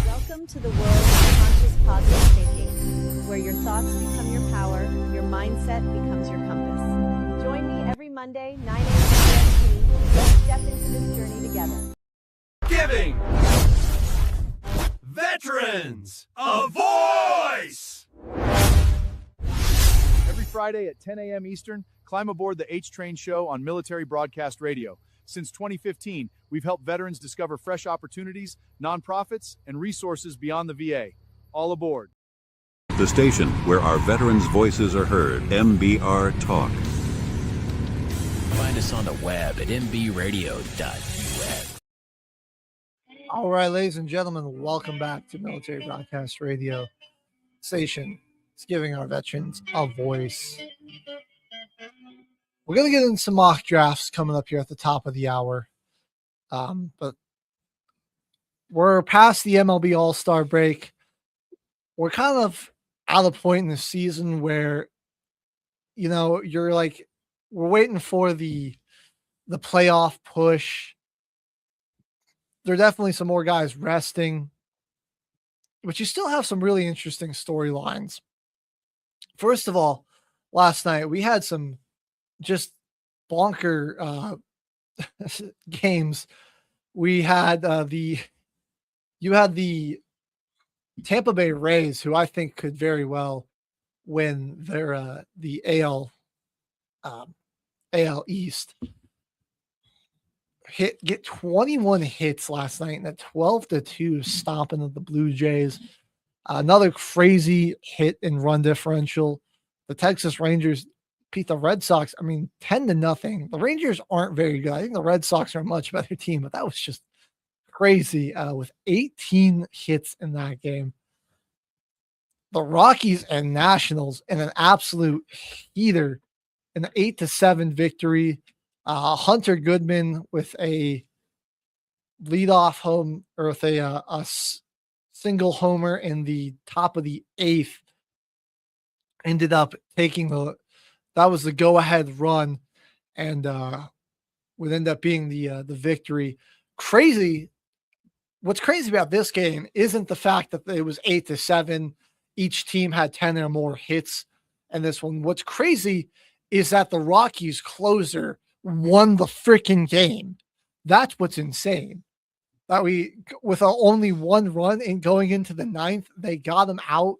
Welcome Welcome to the world of conscious positive thinking, where your thoughts become your power, your mindset becomes your compass. Join me every Monday, 9 a.m. EST. Let's step into this journey together. Giving veterans a voice! Every Friday at 10 a.m. Eastern, climb aboard the H-Train show on Military Broadcast Radio. Since 2015, we've helped veterans discover fresh opportunities, nonprofits, and resources beyond the VA. All aboard. The station where our veterans' voices are heard. MBR Talk. Find us on the web at mbradio.us. All right, ladies and gentlemen, welcome back to Military Broadcast Radio Station. It's giving our veterans a voice. We're going to get into some mock drafts coming up here at the top of the hour. But we're past the MLB All-Star break. We're kind of at a point in the season where, you know, you're like, we're waiting for the playoff push. There are definitely some more guys resting, but you still have some really interesting storylines. First of all, last night we had some just bonker games. We had you had the Tampa Bay Rays, who I think could very well win their the AL East. Get 21 hits last night in a 12-2 stomping of the Blue Jays. Another crazy hit and run differential. The Texas Rangers beat the Red Sox. I mean, 10-0. The Rangers aren't very good. I think the Red Sox are a much better team, but that was just crazy with 18 hits in that game. The Rockies and Nationals in an absolute heater, an 8-7 victory. Hunter Goodman with a leadoff home, or with a single homer in the top of the 8th, ended up taking that was the go-ahead run, and would end up being the victory. Crazy. What's crazy about this game isn't the fact that it was 8-7. Each team had 10 or more hits in this one. What's crazy is that the Rockies closer won the freaking game. That's what's insane. That we, with only one run and going into the 9th, they got them out.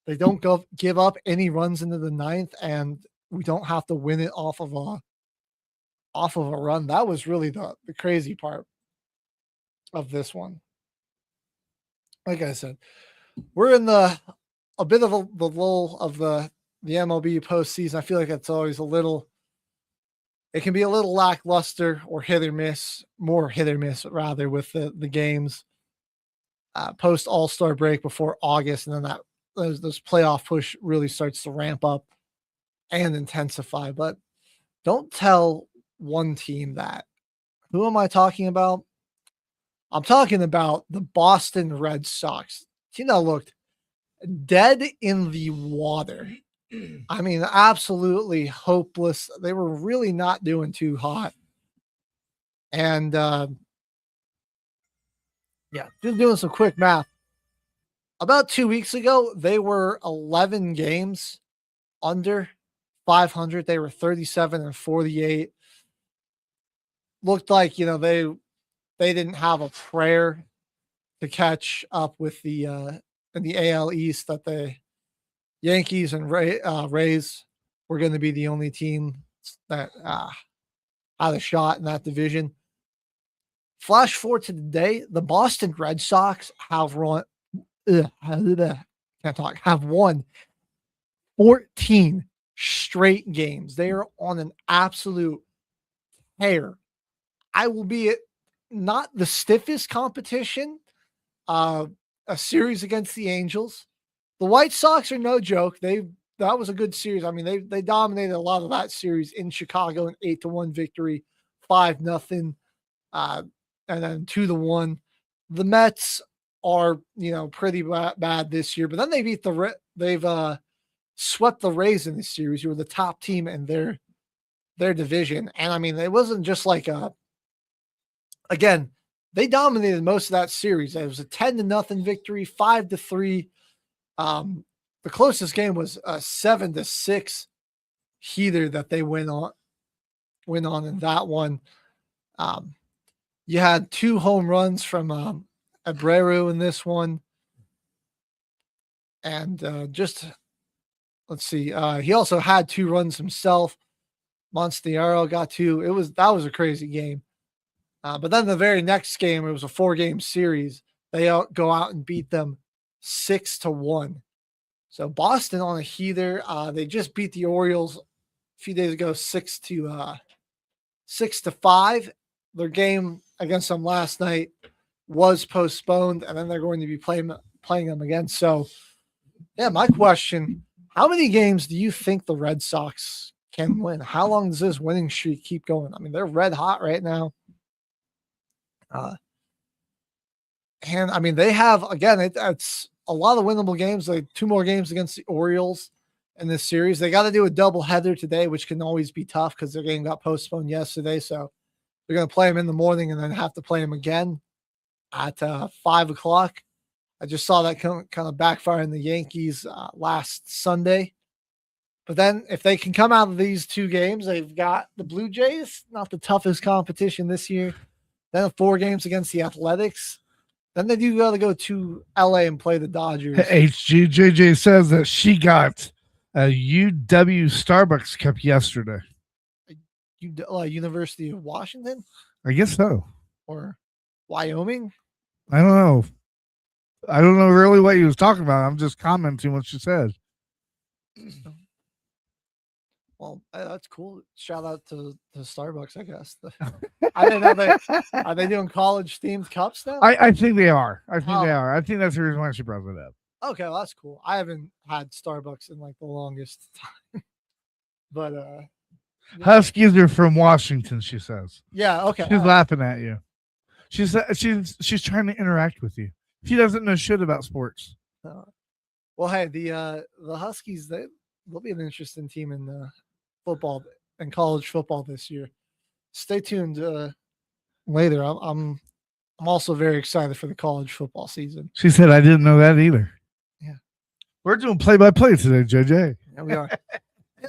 They don't give up any runs into the 9th, and we don't have to win it off of a run. That was really the crazy part of this one. Like I said, we're in a bit of the lull of the MLB postseason. I feel like it's always it can be a little lackluster or hit or miss, more hit or miss rather, with the games post All-Star break before August, and then those playoff push really starts to ramp up and intensify. But don't tell one team that. Who am I talking about? I'm talking about the Boston Red Sox. Team that looked dead in the water. I mean, absolutely hopeless. They were really not doing too hot. And just doing some quick math. About 2 weeks ago, they were 11 games under 500. They were 37-48. Looked like, you know, they didn't have a prayer to catch up with the in the AL East, that the Yankees and Rays were going to be the only team that had a shot in that division. Flash forward to today, the Boston Red Sox have won 14 straight games. They are on an absolute tear. I will be not the stiffest competition. A series against the Angels. The White Sox are no joke. That was a good series. I mean, they dominated a lot of that series in Chicago, an 8-1 victory, 5-0, and then 2-1. The Mets are, you know, pretty bad this year, but then they've swept the Rays in this series, who were the top team in their division. And I mean, it wasn't just like again, they dominated most of that series. It was a 10-0 victory, 5-3. The closest game was a 7-6 heater that they went on in that one. You had 2 home runs from Abreu in this one. And let's see. He also had 2 runs himself. Monstiero got 2. That was a crazy game. But then the very next game, it was a 4-game series. They go out and beat them 6-1. So Boston on a heater. They just beat the Orioles a few days ago, 6-5. Their game against them last night was postponed, and then they're going to be playing them again. So, yeah, my question: how many games do you think the Red Sox can win? How long does this winning streak keep going? I mean, they're red hot right now. And I mean, they have, again, it's a lot of winnable games, like 2 more games against the Orioles in this series. They got to do a doubleheader today, which can always be tough because their game got postponed yesterday. So they're going to play them in the morning and then have to play them again at 5 o'clock. I just saw that kind of backfire in the Yankees last Sunday. But then if they can come out of these 2 games, they've got the Blue Jays, not the toughest competition this year. Then 4 games against the Athletics. Then they do got to go to LA and play the Dodgers. JJ says that she got a UW Starbucks cup yesterday. University of Washington? I guess so. Or Wyoming? I don't know. I don't know really what he was talking about. I'm just commenting what she said. Well, that's cool. Shout out to Starbucks, I guess. I didn't know are they doing college themed cups now? I think they are. I think they are. I think that's the reason why she brought it up. Okay, well, that's cool. I haven't had Starbucks in like the longest time. But Huskies are from Washington, she says. Yeah, okay. She's laughing at you. She's trying to interact with you. She doesn't know shit about sports. Well, hey, the Huskies, they'll be an interesting team in football and college football this year. Stay tuned later. I'm also very excited for the college football season. She said I didn't know that either. Yeah. We're doing play-by-play today, JJ. Yeah, we are. We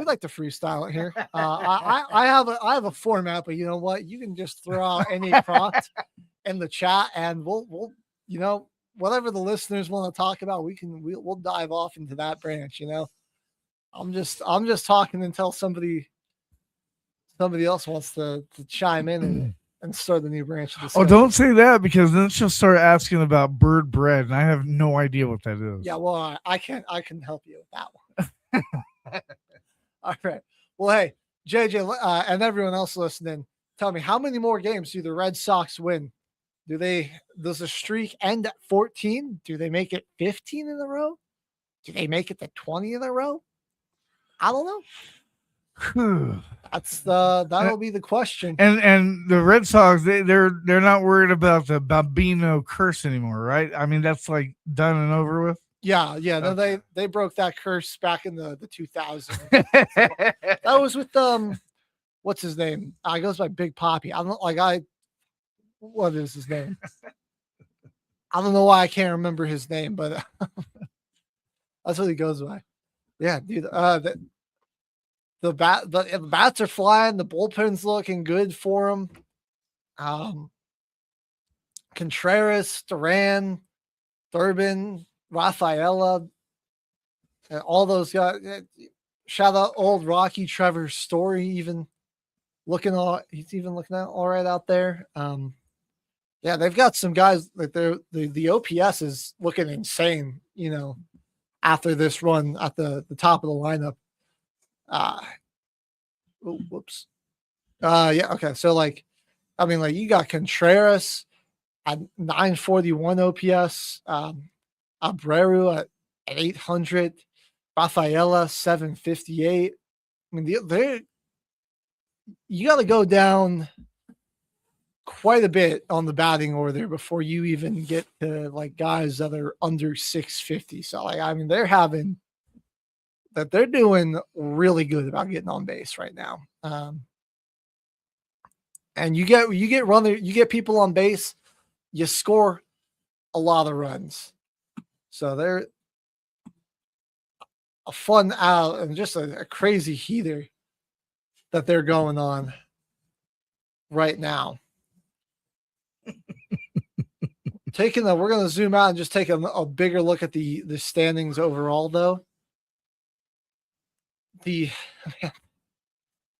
like to freestyle it here. I have a format, but you know what? You can just throw out any prompt in the chat, and we'll whatever the listeners want to talk about, we'll dive off into that branch. I'm just talking until somebody else wants to chime in and start the new branch of the discussion. Don't say that, because then she'll start asking about bird bread, and I have no idea what that is. Yeah, well, I can help you with that one. All right. Well, hey, JJ and everyone else listening, tell me, how many more games do the Red Sox win? Does the streak end at 14? Do they make it 15 in a row? Do they make it to 20 in a row? I don't know. That'll be the question. And the Red Sox, they're not worried about the Bambino curse anymore, right? I mean, that's like done and over with. Yeah. No, they broke that curse back in the 2000s. That was with what's his name? He goes by Big Papi. What is his name? I don't know why I can't remember his name, but that's what he goes by. Yeah, dude. The bats are flying. The bullpen's looking good for him. Contreras, Duran, Durbin, Rafaela, and all those guys. Shout out old Rocky Trevor Story. He's even looking all right out there. Yeah, they've got some guys like the OPS is looking insane. After this run at the top of the lineup. Whoops. Yeah, okay. So you got Contreras at 941 OPS, Abreu at 800, Rafaela 758. I mean, you got to go down quite a bit on the batting order before you even get to guys that are under 650. So they're doing really good about getting on base right now. And you get people on base, you score a lot of runs. So they're a fun out and just a crazy heater that they're going on right now. We're going to zoom out and just take a bigger look at the standings overall, though.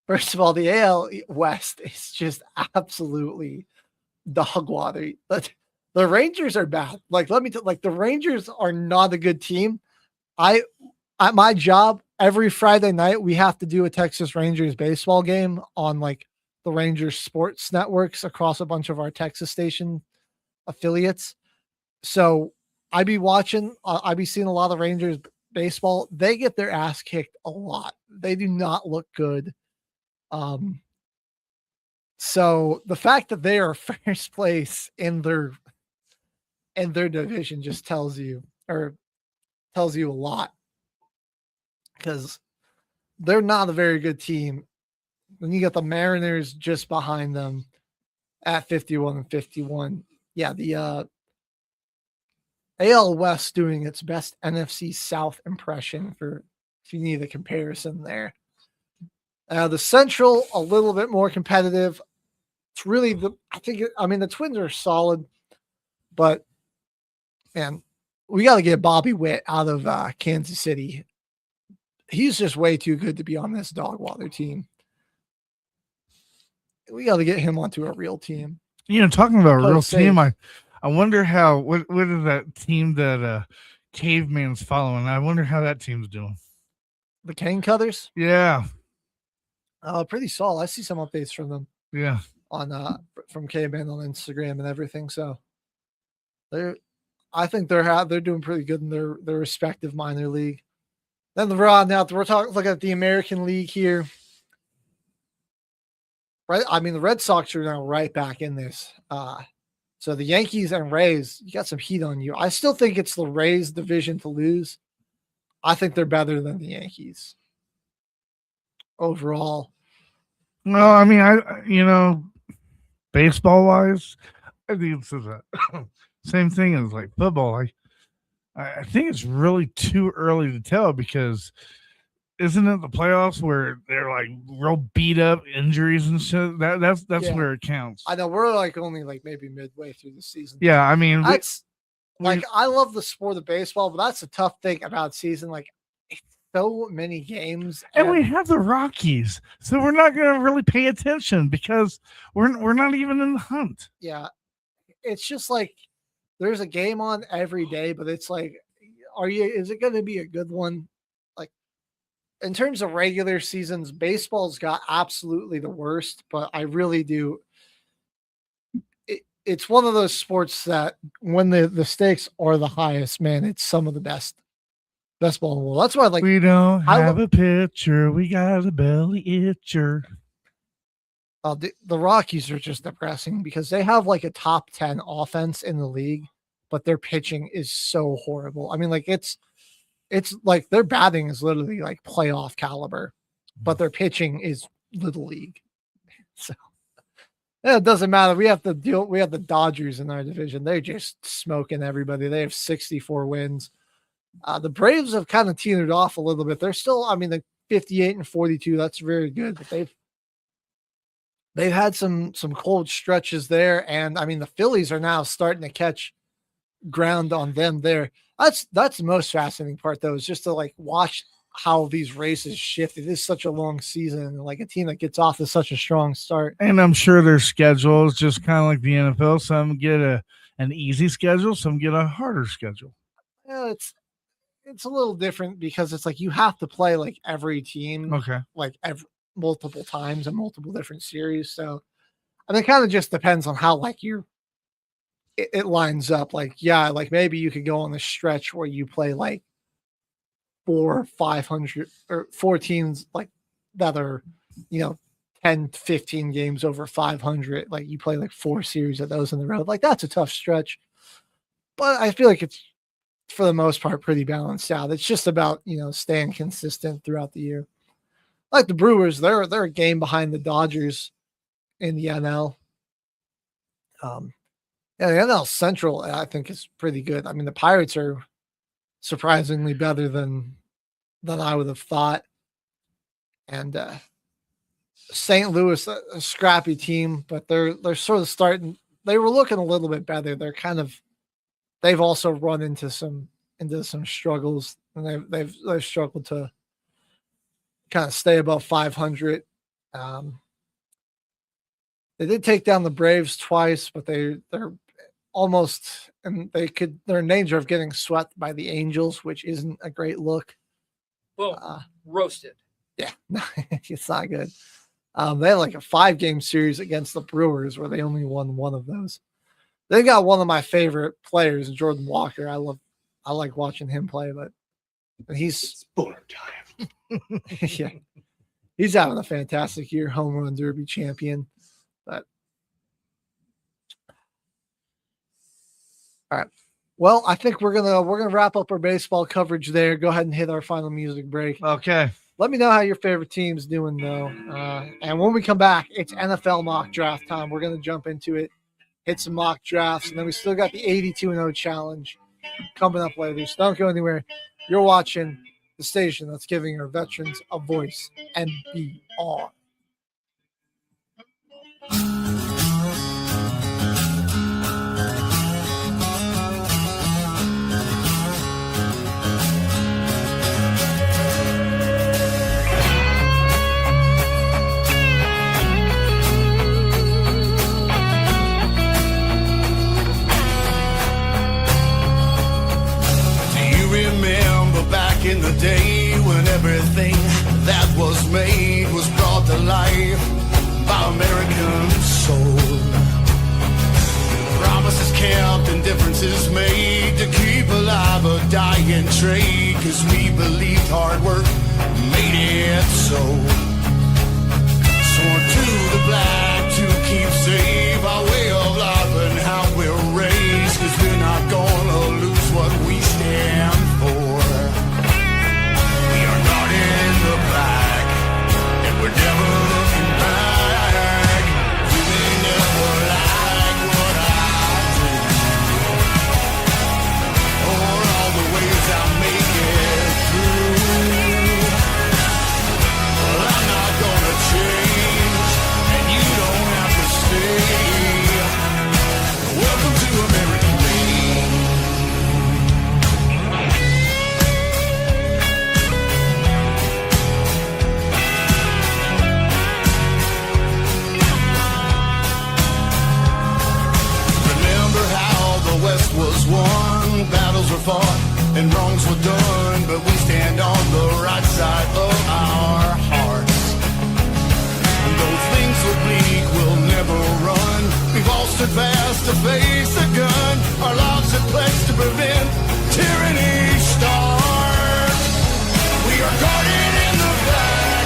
First of all, the AL West is just absolutely dog water. The Rangers are bad. The Rangers are not a good team. At my job, every Friday night, we have to do a Texas Rangers baseball game on the Rangers sports networks across a bunch of our Texas station affiliates. So I be seeing a lot of Rangers baseball. They get their ass kicked a lot. They do not look good. So the fact that they are first place in their division just tells you a lot, because they're not a very good team. Then you got the Mariners just behind them at 51-51. Yeah, the AL West doing its best NFC South impression if you need a comparison there. The Central, a little bit more competitive. It's really the Twins are solid, but man, we got to get Bobby Witt out of Kansas City. He's just way too good to be on this dog water team. We got to get him onto a real team. Talking about a real team, I wonder what is that team that Caveman's following? I wonder how that team's doing. The Cane Cutters? Yeah. Pretty solid. I see some updates from them. Yeah. From Caveman on Instagram and everything. So I think they're doing pretty good in their respective minor league. Then we're looking at the American League here. Right, the Red Sox are now right back in this. So the Yankees and Rays, you got some heat on you. I still think it's the Rays division to lose. I think they're better than the Yankees overall. Well, baseball wise, I think it's the same thing as football. I think it's really too early to tell, because isn't it the playoffs where they're real beat up injuries and shit? That's where it counts. I know we're only maybe midway through the season. Yeah, that's I love the sport of baseball, but that's a tough thing about season. It's so many games, and we have the Rockies, so we're not going to really pay attention because we're not even in the hunt. Yeah, it's just there's a game on every day, but it's is it going to be a good one? In terms of regular seasons, baseball's got absolutely the worst, but I really do. It's one of those sports that when the stakes are the highest, man, it's some of the best ball in the world. That's why we don't have a pitcher. We got a belly itcher. The Rockies are just depressing because they have a top 10 offense in the league, but their pitching is so horrible. It's their batting is literally playoff caliber, but their pitching is little league. So it doesn't matter. We have the Dodgers in our division. They're just smoking everybody. They have 64 wins. The Braves have kind of teetered off a little bit. They're still, the 58-42. That's very good, but they've had some cold stretches there. And the Phillies are now starting to catch ground on them there. That's the most fascinating part, though, is just to watch how these races shift. It is such a long season, and a team that gets off to such a strong start. And I'm sure their schedule is just kind of like the NFL. Some get an easy schedule, some get a harder schedule. Yeah, it's a little different because it's you have to play every team, okay, multiple times and multiple different series. So, it kind of just depends on how it lines up. Maybe you could go on the stretch where you play 500 or 4 teams that are 10 15 games over 500. You play 4 series of those in the road. That's a tough stretch, but I feel it's for the most part pretty balanced out. It's just about staying consistent throughout the year. The Brewers, they're a game behind the Dodgers in the NL. Yeah, the NL Central, I think, is pretty good. I mean, the Pirates are surprisingly better than I would have thought. And St. Louis, a scrappy team, but they're sort of starting. They were looking a little bit better. They've also run into some struggles, and they've struggled to kind of stay above 500. They did take down the Braves twice, but they're almost, and they're in danger of getting swept by the Angels, which isn't a great look. Well, roasted. Yeah, it's not good. They had like a 5-game series against the Brewers where they only won one of those. They got one of my favorite players, Jordan Walker. I like watching him play, but he's Bowler time. Yeah, he's having a fantastic year, home run derby champion. But all right, well, I think we're gonna wrap up our baseball coverage there. Go ahead and hit our final music break. Okay. Let me know how your favorite team's doing, though. And when we come back, it's NFL mock draft time. We're gonna jump into it, hit some mock drafts, and then we still got the 82-0 challenge coming up later. So don't go anywhere. You're watching the station that's giving our veterans a voice, NBR. Back in the day when everything that was made was brought to life by American soul. Promises kept and differences made to keep alive a dying trade, 'cause we believed hard work made it so. Sworn to the black to keep safe our way of life and how we're raised, 'cause we're not gonna lose what we stand for. The black, and we're never looking back. You may never like what I do, or all the ways I make it through. Well, I'm not gonna change, and you don't have to stay. Welcome to American Made. West was won, battles were fought, and wrongs were done, but we stand on the right side of our hearts. And though things look bleak, we'll never run. We've all stood fast to face the gun. Our lives are pledged to prevent tyranny start. We are guarded in the black,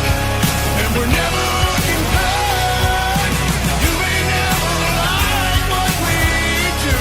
and we're never looking back. You may never like what we do.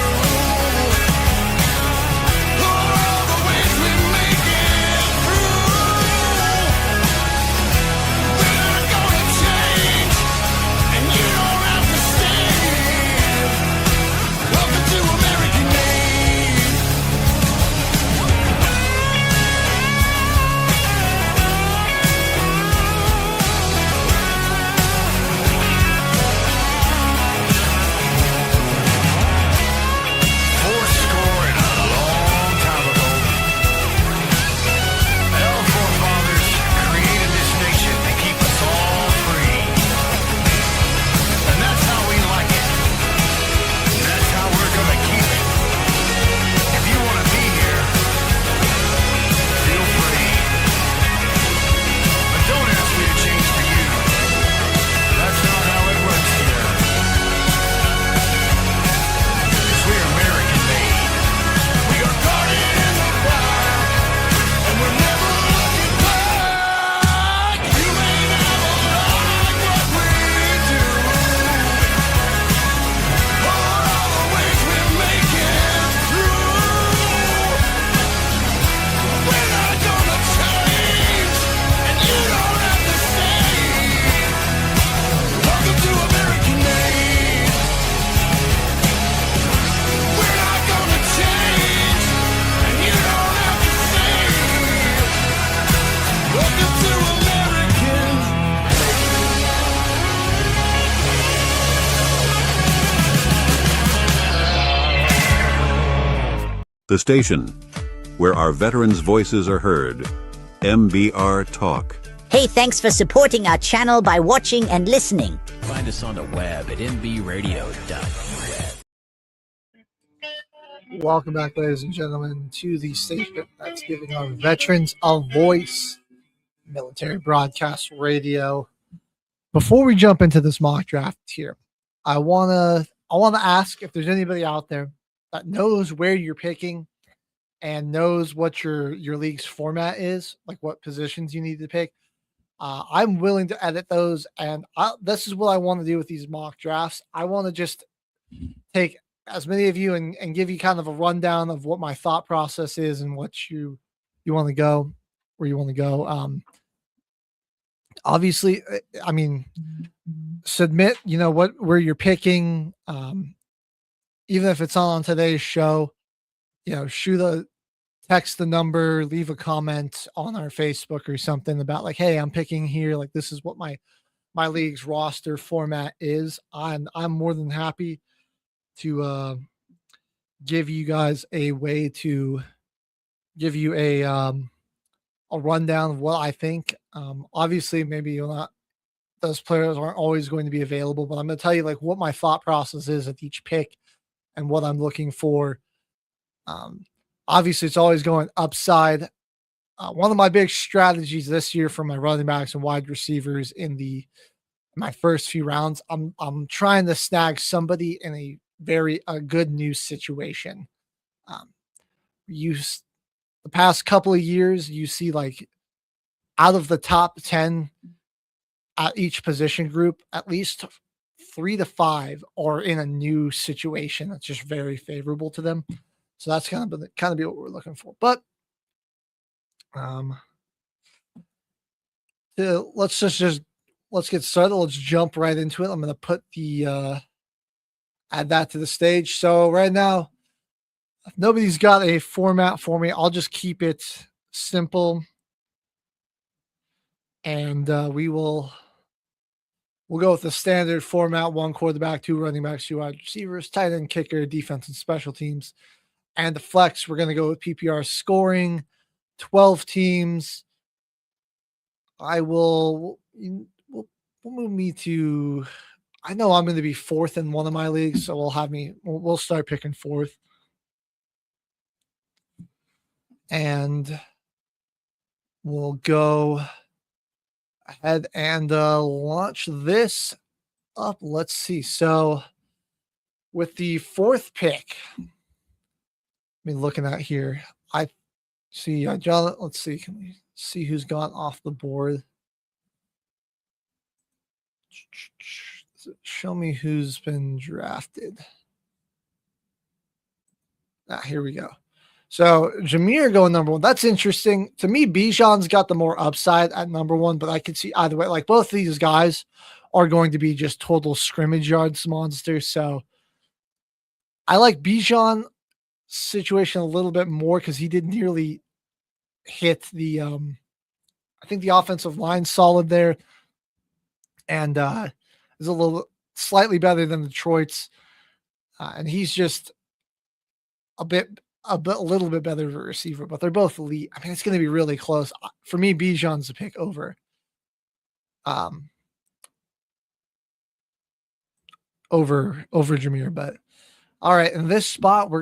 The station where our veterans' voices are heard. MBR Talk. Hey, thanks for supporting our channel by watching and listening. Find us on the web at mbradio.net. Welcome back, ladies and gentlemen, to the station that's giving our veterans a voice, Military Broadcast Radio. Before we jump into this mock draft here, I wanna ask if there's anybody out there that knows where you're picking and knows what your league's format is, like what positions you need to pick. I'm willing to edit those, and this is what I want to do with these mock drafts. I want to just take as many of you and give you kind of a rundown of what my thought process is and what you want to go, where you want to go. Obviously, I mean, submit, where you're picking, even if it's not on today's show, text the number, leave a comment on our Facebook or something about like, hey, I'm picking here. Like, this is what my league's roster format is. I'm more than happy to give you guys a way to give you a rundown of what I think. Obviously, maybe those players aren't always going to be available, but I'm going to tell you like what my thought process is at each pick and what I'm looking for. Obviously, it's always going upside. One of my big strategies this year for my running backs and wide receivers in my first few rounds, I'm trying to snag somebody in a good news situation. The past couple of years, you see like out of the top 10 at each position group, at least 3 to 5 are in a new situation that's just very favorable to them. So that's kind of be what we're looking for. But let's get started. Let's jump right into it. I'm going to put add that to the stage. So right now, if nobody's got a format for me, I'll just keep it simple, and we'll go with the standard format: 1 quarterback, 2 running backs, 2 wide receivers, tight end, kicker, defense, and special teams. And the flex, we're going to go with PPR scoring, 12 teams. We'll move me to, I know I'm going to be 4th in one of my leagues, so we'll start picking 4th. And we'll go ahead and launch this up. Let's see. So with the 4th pick, looking at here, I see John. Let's see. Can we see who's gone off the board? Show me who's been drafted. Here we go. So Jameer going number 1. That's interesting. To me, Bijan's got the more upside at number 1, but I could see either way. Like both of these guys are going to be just total scrimmage yards monsters. So I like Bijan situation a little bit more because he didn't nearly hit the I think the offensive line solid there, and is a slightly better than Detroit's, and he's just a little bit better of a receiver, but they're both elite. I mean, it's going to be really close for me. Bijan's the pick over Jameer, but all right, in this spot, we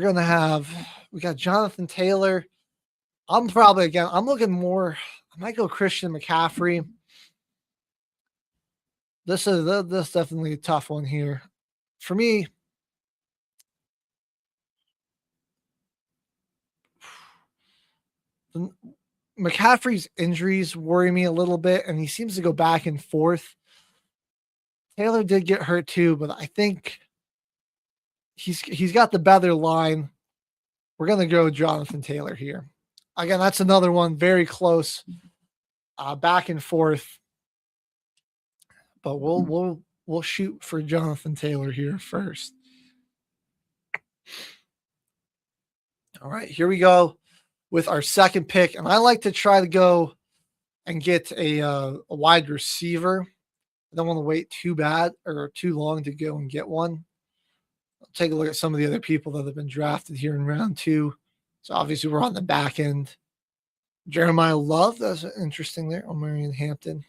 got Jonathan Taylor. I'm looking more, I might go Christian McCaffrey. This is definitely a tough one here. For me, McCaffrey's injuries worry me a little bit, and he seems to go back and forth. Taylor did get hurt too, but I think he's got the better line. We're going to go Jonathan Taylor here. Again, that's another one very close, back and forth. But we'll shoot for Jonathan Taylor here first. All right, here we go with our second pick, and I like to try to go and get a wide receiver. I don't want to wait too long to go and get one. I'll take a look at some of the other people that have been drafted here in round 2. So obviously we're on the back end. Jeremiah Love, that's interesting there. Omarion Hampton.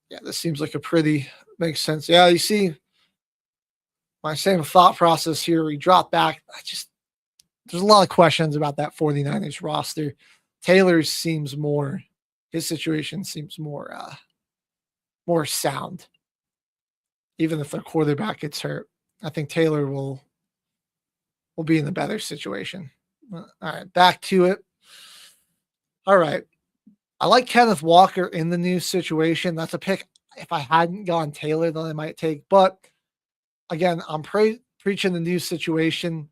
Yeah, this seems like makes sense. Yeah, you see my same thought process here. We drop back. There's a lot of questions about that 49ers roster. Taylor's his situation seems more sound. Even if their quarterback gets hurt, I think Taylor will be in a better situation. All right, back to it. All right. I like Kenneth Walker in the new situation. That's a pick. If I hadn't gone Taylor, then I might take. But again, I'm preaching the new situation.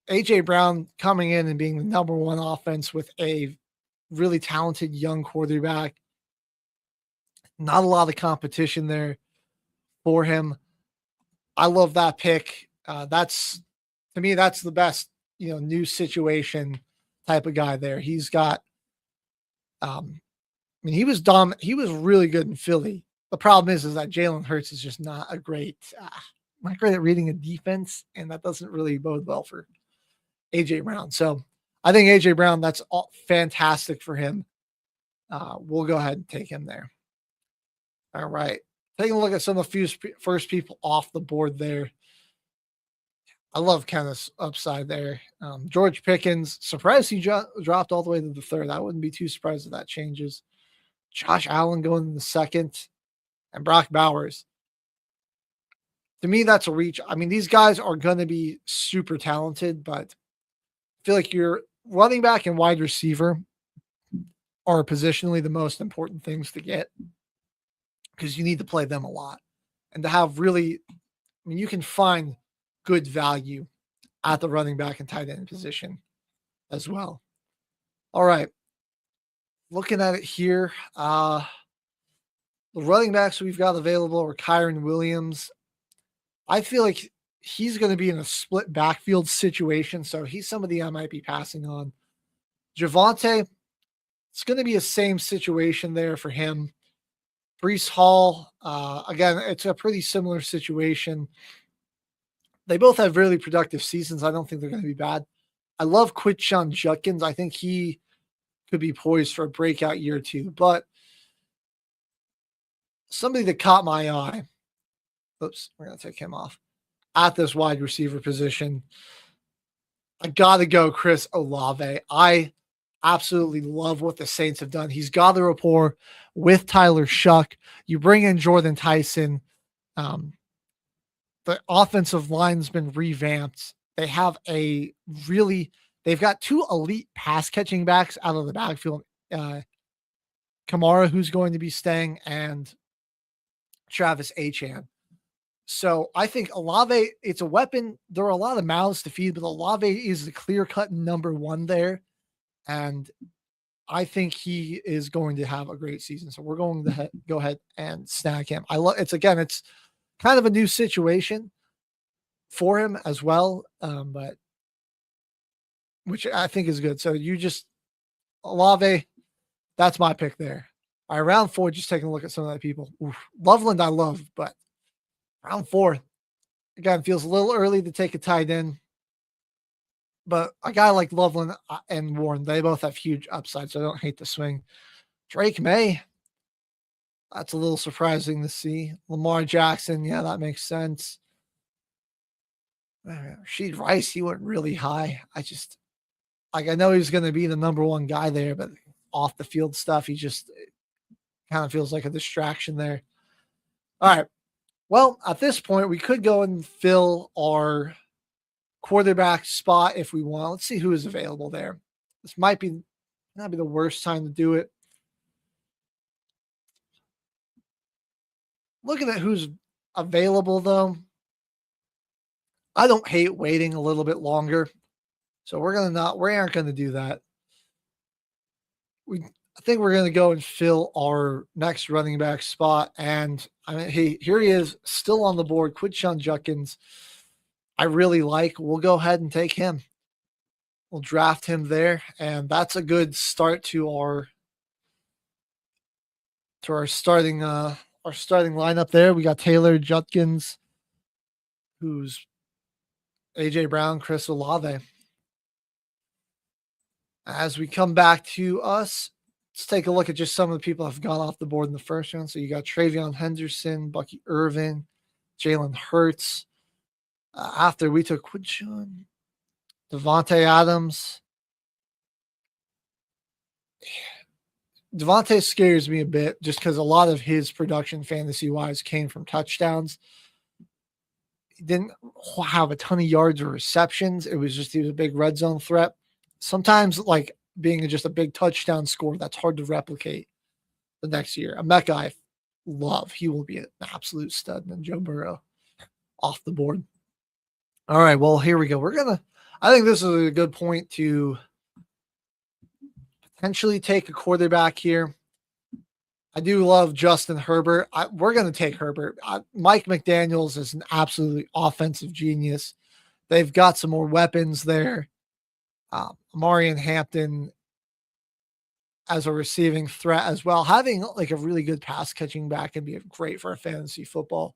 A.J. Brown coming in and being the number one offense with a really talented young quarterback. Not a lot of competition there for him. I love that pick. To me, that's the best, new situation type of guy there. He's got, he was he was really good in Philly. The problem is that Jalen Hurts is just not great at reading a defense, and that doesn't really bode well for AJ Brown. So I think AJ Brown, that's fantastic for him. We'll go ahead and take him there. All right. Taking a look at some of the first people off the board there. I love Kenneth's upside there. George Pickens, surprised he dropped all the way to the third. I wouldn't be too surprised if that changes. Josh Allen going in the second, and Brock Bowers. To me, that's a reach. These guys are going to be super talented, but I feel like your running back and wide receiver are positionally the most important things to get because you need to play them a lot. And to have you can find good value at the running back and tight end position as well. All right. Looking at it here, the running backs we've got available are Kyron Williams. I feel like he's going to be in a split backfield situation, so he's somebody I might be passing on. Javonte, it's going to be a same situation there for him. Breece Hall, again, it's a pretty similar situation. They both have really productive seasons. I don't think they're going to be bad. I love Quinshon Judkins. I think he could be poised for a breakout year too. But somebody that caught my eye, oops, we're going to take him off, at this wide receiver position, I got to go Chris Olave. I absolutely love what the Saints have done. He's got the rapport with Tyler Shuck. You bring in Jordan Tyson. The offensive line's been revamped. They have they've got two elite pass catching backs out of the backfield. Kamara, who's going to be staying, and Travis Achan. So I think Olave, it's a weapon. There are a lot of mouths to feed, but Olave is the clear-cut number one there. And I think he is going to have a great season. So we're going to go ahead and snag him. It's kind of a new situation for him as well. But which I think is good. So Olave, that's my pick there. All right, round 4, just taking a look at some of the people. Oof, Loveland I love, but round 4, again, feels a little early to take a tight end. But a guy like Loveland and Warren, they both have huge upside, so I don't hate the swing. Drake May, that's a little surprising to see. Lamar Jackson, yeah, that makes sense. Rashid Rice, he went really high. I know he's going to be the number one guy there, but off the field stuff, he just kind of feels like a distraction there. All right. Well, at this point, we could go and fill our quarterback spot if we want. Let's see who is available there. This might not be the worst time to do it. Looking at who's available, though, I don't hate waiting a little bit longer. So we aren't going to do that. I think we're going to go and fill our next running back spot. And here he is, still on the board, Quinshon Judkins. I really like. We'll go ahead and take him. We'll draft him there, and that's a good start to our starting lineup there. We got Taylor, Judkins, who's AJ Brown, Chris Olave. As we come back to us, let's take a look at just some of the people that have gone off the board in the first round. So you got Travion Henderson, Bucky Irvin, Jalen Hurts. After we took Quinshon, Devontae Adams. Devontae scares me a bit just because a lot of his production fantasy-wise came from touchdowns. He didn't have a ton of yards or receptions. It was just he was a big red zone threat. Sometimes, like being just a big touchdown score, that's hard to replicate the next year. Emeka, I love. He will be an absolute stud. And Joe Burrow off the board. All right, well, here we go. I think this is a good point to potentially take a quarterback here. I do love Justin Herbert. We're going to take Herbert. Mike McDaniels is an absolutely offensive genius. They've got some more weapons there. Marion Hampton as a receiving threat as well. Having like a really good pass catching back can be great for a fantasy football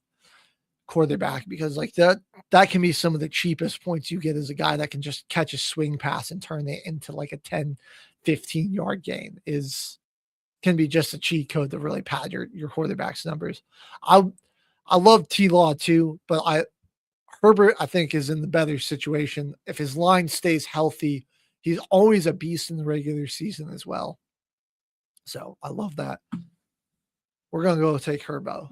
quarterback because like that can be some of the cheapest points you get as a guy that can just catch a swing pass and turn it into like a 10, 15 yard gain can be just a cheat code to really pad your quarterback's numbers. I love T-Law too, but Herbert, I think, is in the better situation. If his line stays healthy, he's always a beast in the regular season as well. So I love that. We're going to go take Herbo.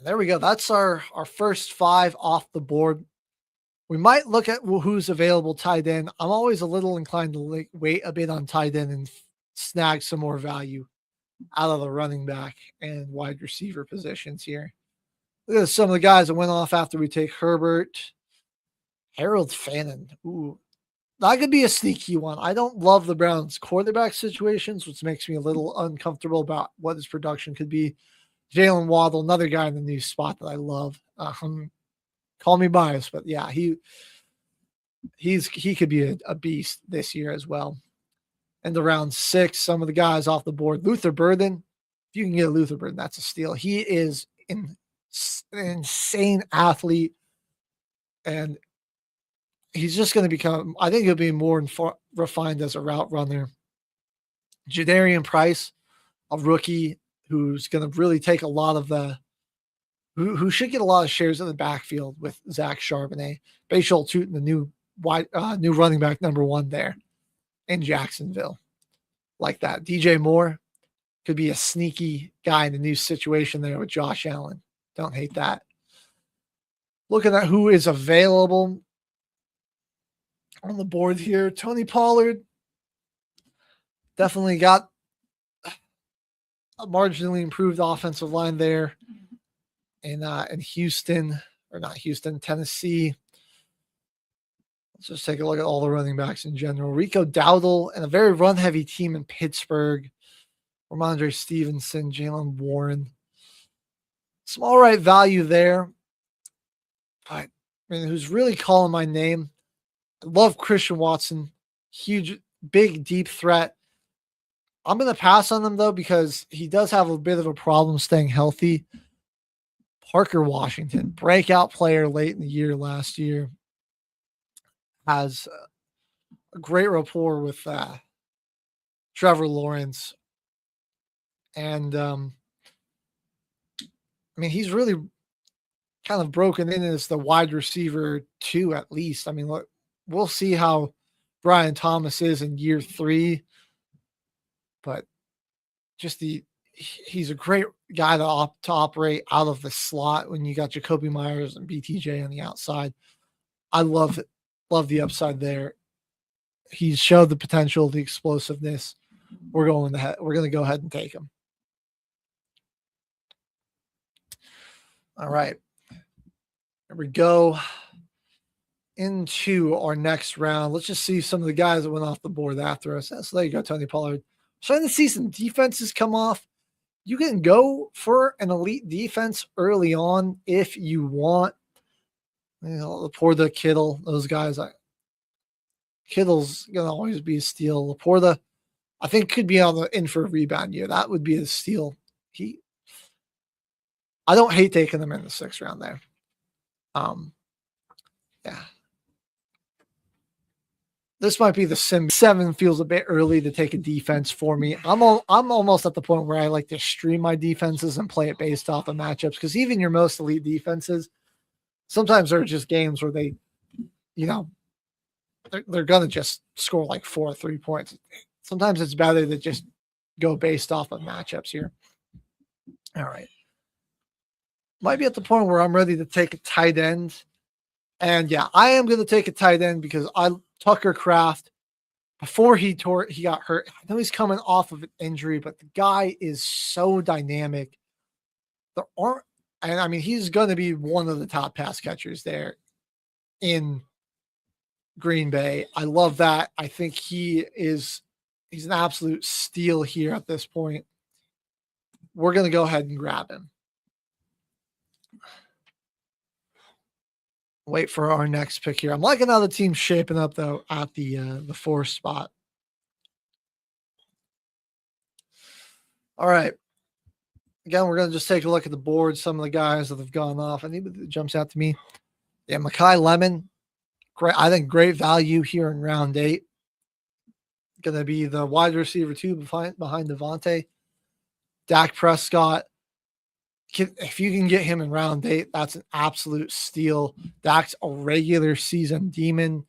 There we go. That's our first 5 off the board. We might look at who's available tight end. I'm always a little inclined to wait a bit on tight end and snag some more value out of the running back and wide receiver positions here. Look at some of the guys that went off after we take Herbert. Harold Fannin. Ooh, that could be a sneaky one. I don't love the Browns quarterback situations, which makes me a little uncomfortable about what his production could be. Jalen Waddle, another guy in the new spot that I love. Call me biased, but yeah, he could be a beast this year as well. And around 6, some of the guys off the board. Luther Burden. If you can get Luther Burden, that's a steal. He is an insane athlete, and he's just going to become, I think he'll be more refined as a route runner. Jadarian Price, a rookie who's going to really take a lot of who should get a lot of shares in the backfield with Zach Charbonnet. Bashal Tootin, the new running back number 1 there in Jacksonville. Like that. DJ Moore could be a sneaky guy in the new situation there with Josh Allen. Don't hate that. Looking at who is available on the board here. Tony Pollard definitely got a marginally improved offensive line there in Houston, or not Houston, Tennessee. Let's just take a look at all the running backs in general. Rico Dowdle and a very run-heavy team in Pittsburgh. Ramondre Stevenson, Jalen Warren. Some all right value there. But, who's really calling my name? I love Christian Watson. Huge, big, deep threat. I'm going to pass on him, though, because he does have a bit of a problem staying healthy. Parker Washington, breakout player late in the year last year, has a great rapport with Trevor Lawrence. And, he's really kind of broken in as the wide receiver 2 at least. Look, we'll see how Brian Thomas is in year 3. But just he's a great guy to operate out of the slot when you got Jacoby Myers and BTJ on the outside. I love it. Love the upside there. He's showed the potential, the explosiveness. We're going to go ahead and take him. All right. Here we go into our next round. Let's just see some of the guys that went off the board after us. So there you go, Tony Pollard. Starting to see some defenses come off. You can go for an elite defense early on if you want. Laporta, Kittle, those guys. Kittle's going to always be a steal. Laporta, I think, could be in for a rebound year. That would be a steal. I don't hate taking them in the 6th round there. Yeah. this might be the sim. 7 feels a bit early to take a defense for me. I'm almost at the point where I like to stream my defenses and play it based off of matchups, because even your most elite defenses, sometimes there are just games where they, they're going to just score like 4 or 3 points. Sometimes it's better to just go based off of matchups here. All right. Might be at the point where I'm ready to take a tight end. And yeah, I am going to take a tight end because Tucker Kraft, before he got hurt, I know he's coming off of an injury, but the guy is so dynamic. He's going to be one of the top pass catchers there in Green Bay. I love that. I think he's an absolute steal here at this point. We're going to go ahead and grab him. Wait for our next pick here. I'm liking how the team's shaping up, though, at the 4th spot. All right. Again, we're going to just take a look at the board. Some of the guys that have gone off. Anybody that jumps out to me? Yeah, Mekhi Lemon. Great. I think great value here in round 8. Going to be the wide receiver 2 behind Devontae. Dak Prescott. If you can get him in round 8, that's an absolute steal. Dak's a regular season demon.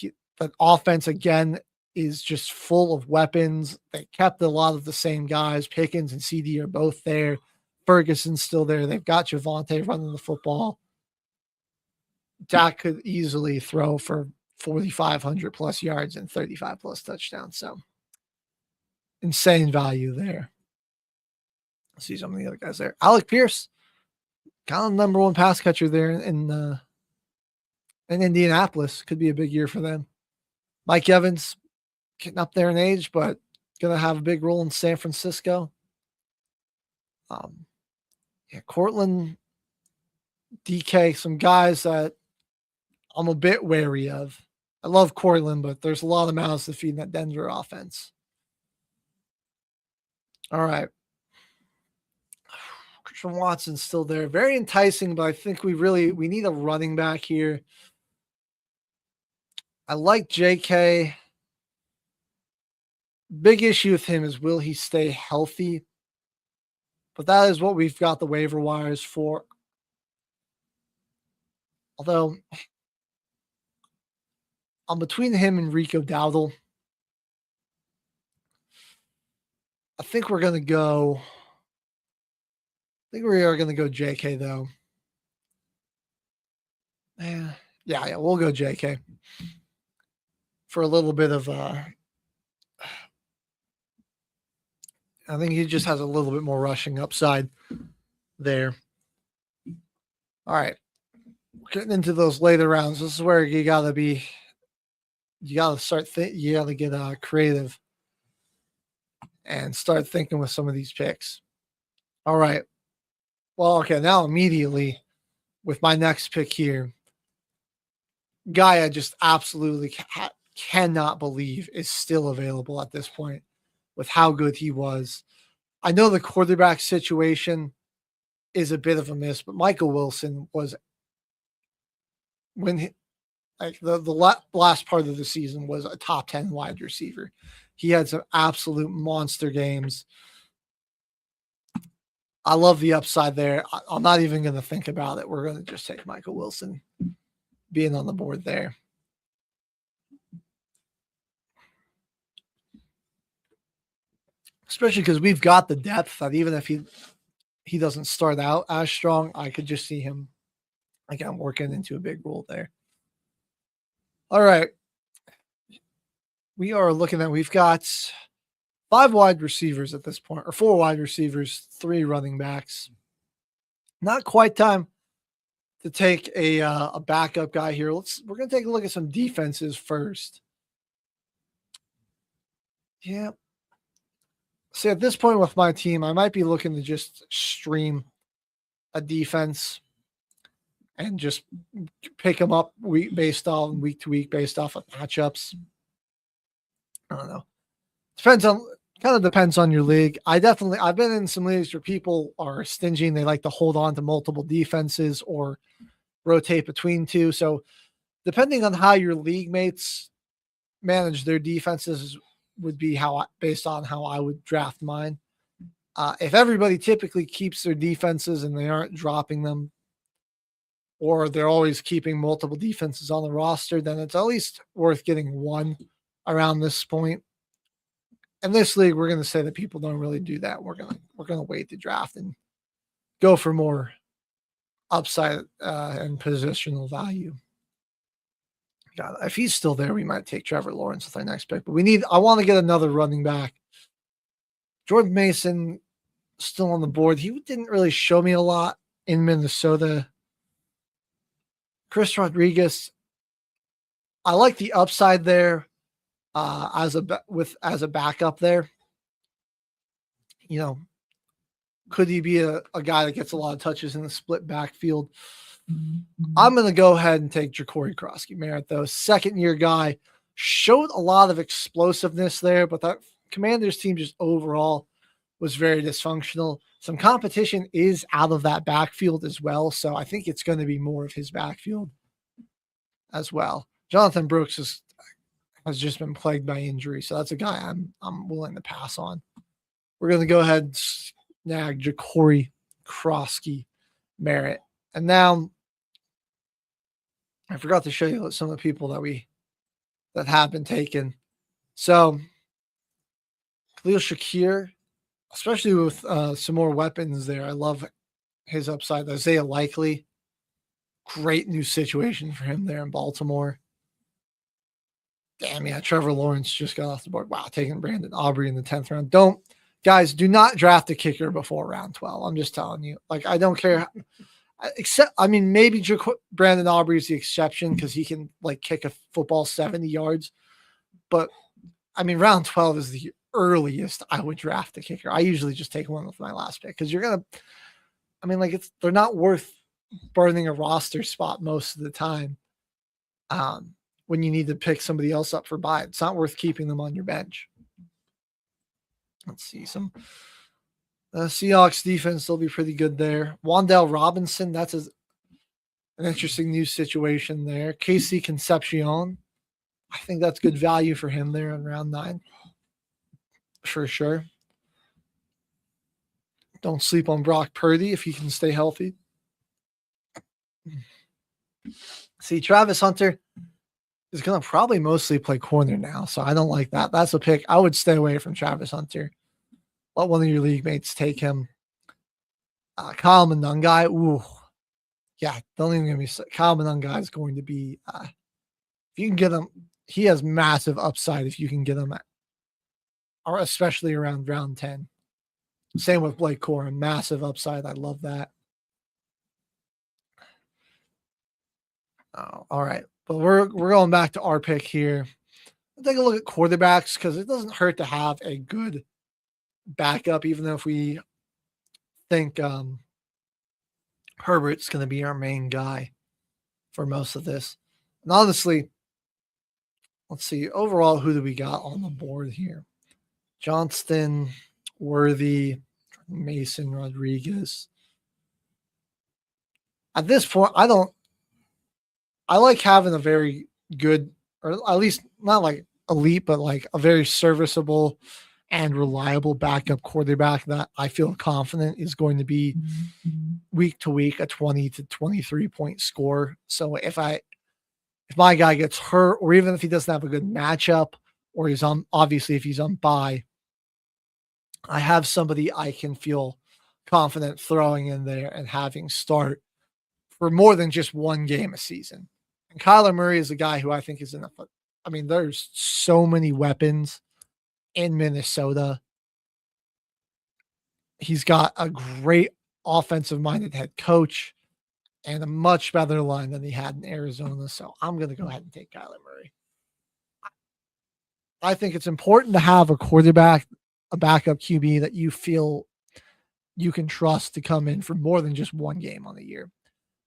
The offense, again, is just full of weapons. They kept a lot of the same guys. Pickens and CD are both there. Ferguson's still there. They've got Javonte running the football. Dak could easily throw for 4,500 plus yards and 35 plus touchdowns. So insane value there. See some of the other guys there. Alec Pierce, kind of number 1 pass catcher there in Indianapolis. Could be a big year for them. Mike Evans, getting up there in age, but going to have a big role in San Francisco. Cortland, DK, some guys that I'm a bit wary of. I love Cortland, but there's a lot of mouths to feed in that Denver offense. All right. Christian Watson's still there. Very enticing, but I think we need a running back here. I like JK. Big issue with him is, will he stay healthy? But that is what we've got the waiver wires for. Although I'm between him and Rico Dowdle. I think we are going to go JK, though. Yeah, we'll go JK for a little bit of I think he just has a little bit more rushing upside there. All right. Getting into those later rounds. This is where you got to get creative and start thinking with some of these picks. All right. Well, okay, now immediately with my next pick here, guy I just absolutely cannot believe is still available at this point with how good he was. I know the quarterback situation is a bit of a miss, but Michael Wilson was, the last part of the season, was a top 10 wide receiver. He had some absolute monster games. I love the upside there. I'm not even going to think about it. We're going to just take Michael Wilson being on the board there. Especially because we've got the depth that even if he doesn't start out as strong, I could just see him, again, working into a big role there. All right. We've got 5 wide receivers at this point, or 4 wide receivers, 3 running backs. Not quite time to take a backup guy here. We're going to take a look at some defenses first. Yeah. See, at this point with my team, I might be looking to just stream a defense and just pick them up week to week based off of matchups. I don't know. Kind of depends on your league. I've been in some leagues where people are stingy and they like to hold on to multiple defenses or rotate between 2. So depending on how your league mates manage their defenses would be based on how I would draft mine. If everybody typically keeps their defenses and they aren't dropping them, or they're always keeping multiple defenses on the roster, then it's at least worth getting one around this point. In this league, we're going to say that people don't really do that. We're going to wait to draft and go for more upside and positional value. God, if he's still there, we might take Trevor Lawrence with our next pick. But I want to get another running back. Jordan Mason still on the board. He didn't really show me a lot in Minnesota. Chris Rodriguez, I like the upside there as a backup there. You know, could he be a guy that gets a lot of touches in the split backfield? I'm going to go ahead and take Jacory Krosky-Merritt, though. Second-year guy, showed a lot of explosiveness there, but that Commanders team just overall was very dysfunctional. Some competition is out of that backfield as well, so I think it's going to be more of his backfield as well. Jonathan Brooks has just been plagued by injury, so that's a guy I'm willing to pass on. We're going to go ahead and snag Jacory Krosky-Merritt. And now I forgot to show you some of the people that have been taken. So Khalil Shakir, especially with some more weapons there. I love his upside. Isaiah Likely, great new situation for him there in Baltimore. Damn, yeah, Trevor Lawrence just got off the board. Wow, taking Brandon Aubrey in the 10th round. Guys, do not draft a kicker before round 12. I'm just telling you. Like, I don't care. Maybe Brandon Aubrey is the exception because he can, like, kick a football 70 yards. But, round 12 is the earliest I would draft a kicker. I usually just take one with my last pick because you're going to, they're not worth burning a roster spot most of the time when you need to pick somebody else up for buy. It's not worth keeping them on your bench. Let's see some Seahawks defense. They'll be pretty good there. Wan'Dale Robinson. That's an interesting new situation there. Casey Concepcion. I think that's good value for him there in round 9. For sure. Don't sleep on Brock Purdy if he can stay healthy. See, Travis Hunter is going to probably mostly play corner now, so I don't like that. That's a pick. I would stay away from Travis Hunter. Let one of your league mates take him. Kyle Monangai. Ooh. Yeah, don't even get me started. Kyle Monangai is going to be, if you can get him, he has massive upside if you can get him or especially around round 10. Same with Blake Corum. Massive upside. I love that. Oh, all right. But we're going back to our pick here. Let's take a look at quarterbacks because it doesn't hurt to have a good backup, even though if we think Herbert's going to be our main guy for most of this. And honestly, let's see. Overall, who do we got on the board here? Johnston, Worthy, Mason, Rodriguez. At this point, I like having a very good, or at least not like elite, but like a very serviceable and reliable backup quarterback that I feel confident is going to be week to week a 20 to 23 point score. So if my guy gets hurt, or even if he doesn't have a good matchup, or he's on, obviously if he's on bye, I have somebody I can feel confident throwing in there and having start for more than just one game a season. And Kyler Murray is a guy who I think is enough. There's so many weapons in Minnesota. He's got a great offensive-minded head coach and a much better line than he had in Arizona. So I'm going to go ahead and take Kyler Murray. I think it's important to have a quarterback, a backup QB that you feel you can trust to come in for more than just one game on the year.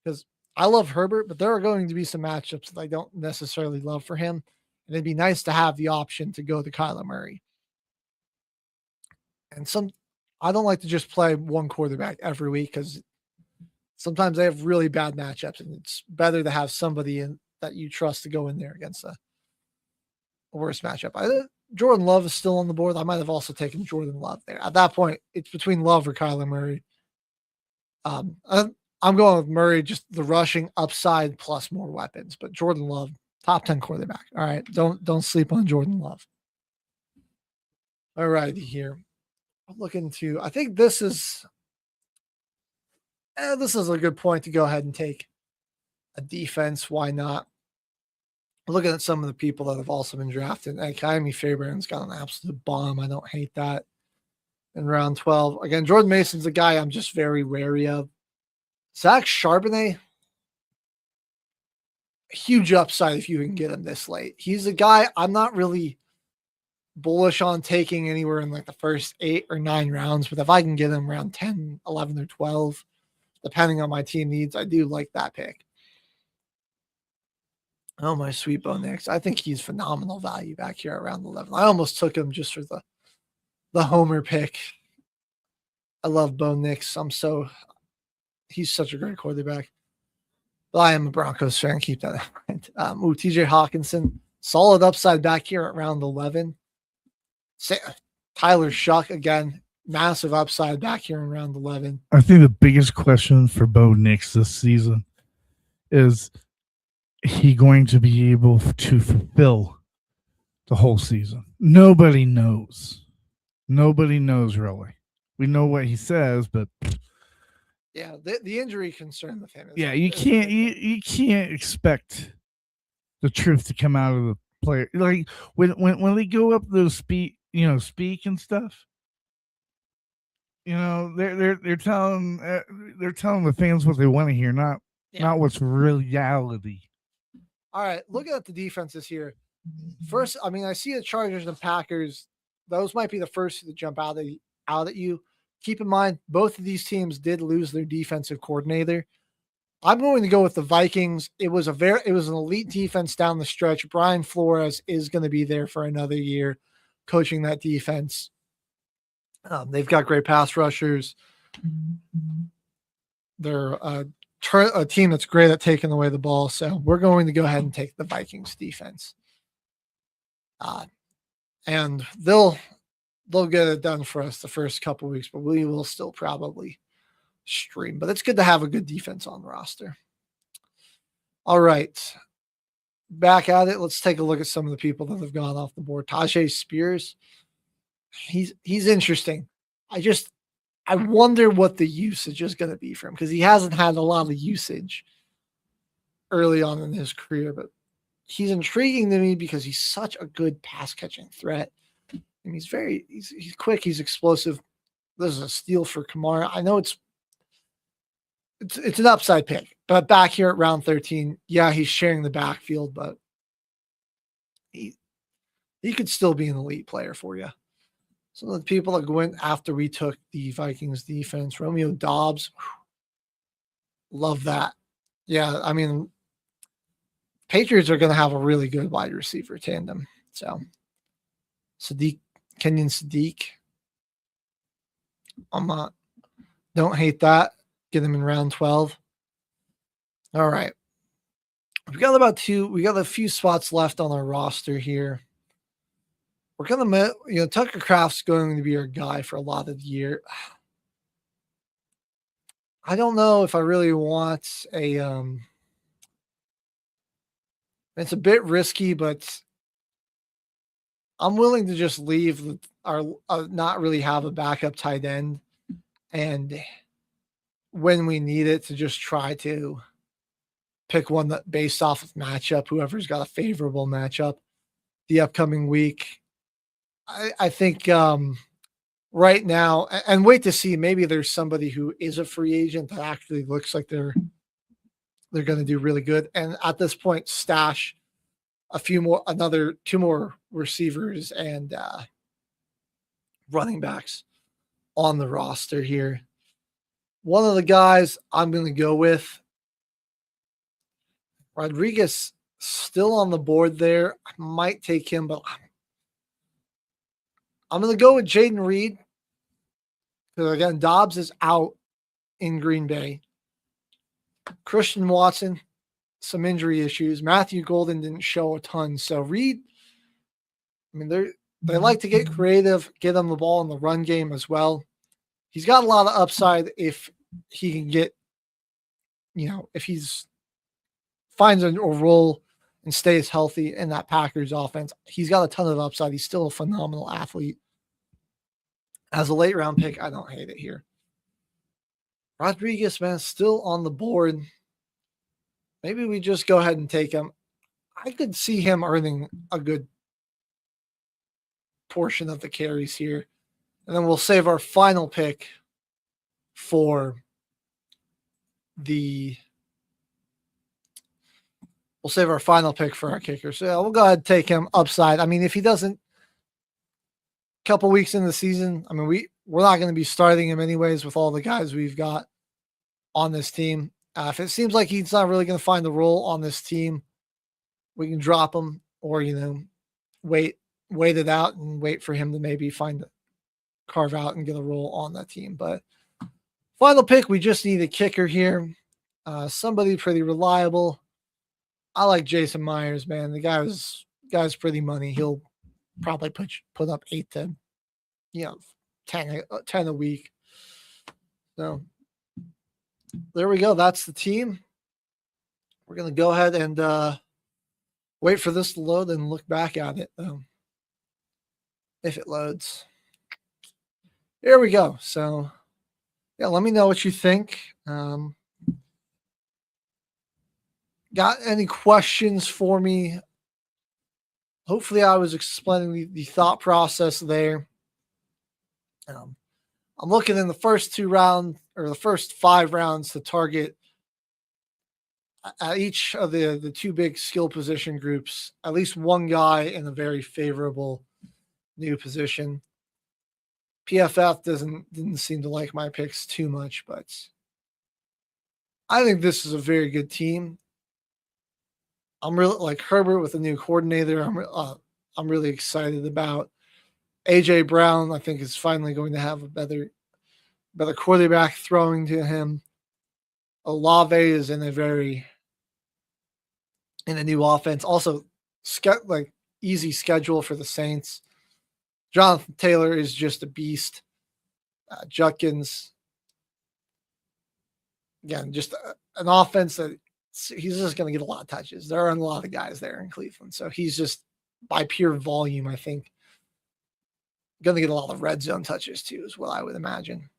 Because I love Herbert, but there are going to be some matchups that I don't necessarily love for him. And it'd be nice to have the option to go to Kyler Murray. And I don't like to just play one quarterback every week because sometimes they have really bad matchups, and it's better to have somebody in that you trust to go in there against a worst matchup. Jordan Love is still on the board. I might have also taken Jordan Love there. At that point, it's between Love or Kyler Murray. I'm going with Murray, just the rushing upside plus more weapons. But Jordan Love, top 10 quarterback. All right, don't sleep on Jordan Love. All righty here. I'm looking to. I think this is a good point to go ahead and take a defense. Why not? Looking at some of the people that have also been drafted. Kyrie Fairbairn's got an absolute bomb. I don't hate that. In round 12. Again, Jordan Mason's a guy I'm just very wary of. Zach Charbonnet, huge upside if you can get him this late. He's a guy I'm not really bullish on taking anywhere in like the first 8 or 9 rounds, but if I can get him around 10, 11, or 12, depending on my team needs, I do like that pick. Oh, my sweet Bo Nix. I think he's phenomenal value back here around 11. I almost took him just for the homer pick. I love Bo Nix. He's such a great quarterback. But I am a Broncos fan. Keep that in mind. TJ Hawkinson, solid upside back here at round 11. Tyler Shuck, again, massive upside back here in round 11. I think the biggest question for Bo Nix this season is he going to be able to fulfill the whole season? Nobody knows. Nobody knows really. We know what he says, but yeah, the injury concern with him. You can't expect the truth to come out of the player. Like when they go up those speak and stuff. They're telling the fans what they want to hear, not what's reality. All right, looking at the defenses here. First, I see the Chargers and Packers. Those might be the first to jump out at you. Keep in mind, both of these teams did lose their defensive coordinator. I'm going to go with the Vikings. It was an elite defense down the stretch. Brian Flores is going to be there for another year, coaching that defense. They've got great pass rushers. They're a team that's great at taking away the ball. So we're going to go ahead and take the Vikings defense. And they'll get it done for us the first couple weeks, but we will still probably stream. But it's good to have a good defense on the roster. All right. Back at it. Let's take a look at some of the people that have gone off the board. Tajay Spears. He's interesting. I wonder what the usage is going to be for him because he hasn't had a lot of usage early on in his career, but he's intriguing to me because he's such a good pass catching threat. And he's quick. He's explosive. This is a steal for Kamara. I know it's an upside pick, but back here at round 13, he's sharing the backfield, but he could still be an elite player for you. Some of the people that went after we took the Vikings defense, Romeo Doubs, love that. Yeah, Patriots are going to have a really good wide receiver tandem. So, Kenyon Sadiq, don't hate that. Get him in round 12. All right. We got a few spots left on our roster here. We're going to, Tucker Kraft's going to be our guy for a lot of the year. I don't know if I really want it's a bit risky, but I'm willing to just leave not really have a backup tight end. And when we need it, to just try to pick one that based off of matchup, whoever's got a favorable matchup the upcoming week. I think right now, and wait to see, maybe there's somebody who is a free agent that actually looks like they're going to do really good. And at this point, stash two more receivers and running backs on the roster here. One of the guys I'm going to go with, Rodriguez, still on the board there. I might take him, but I'm going to go with Jaden Reed. Because again, Dobbs is out in Green Bay. Christian Watson, some injury issues. Matthew Golden didn't show a ton. So Reed, I mean, they like to get creative, get him the ball in the run game as well. He's got a lot of upside if he can get, if he's finds a role and stays healthy in that Packers offense. He's got a ton of upside. He's still a phenomenal athlete. As a late round pick, I don't hate it here. Rodriguez, man, still on the board. Maybe we just go ahead and take him. I could see him earning a good portion of the carries here. And then we'll save our final pick for our kicker. So yeah, we'll go ahead and take him upside. I mean, if he doesn't, couple weeks in the season, I mean, we're not going to be starting him anyways with all the guys we've got on this team. If it seems like he's not really going to find the role on this team, we can drop him or, wait it out and wait for him to maybe carve out and get a role on that team. But final pick, we just need a kicker here. Somebody pretty reliable. I like Jason Myers, man. The guy's pretty money. He'll probably put up 8 to 10 a week. So there we go. That's the team. We're going to go ahead and wait for this to load and look back at it. If it loads. Here we go. So yeah, let me know what you think. Got any questions for me? Hopefully I was explaining the thought process there. I'm looking in the first 2 rounds or the first 5 rounds to target at each of the 2 big skill position groups, at least one guy in a very favorable new position. PFF didn't seem to like my picks too much, but I think this is a very good team. I'm really like Herbert with a new coordinator. I'm really excited about AJ Brown. I think is finally going to have a better quarterback throwing to him. Olave is in a new offense. Also, easy schedule for the Saints. Jonathan Taylor is just a beast. Judkins, again, just an offense that he's just going to get a lot of touches. There aren't a lot of guys there in Cleveland. So he's just, by pure volume, I think, going to get a lot of red zone touches too, is what I would imagine.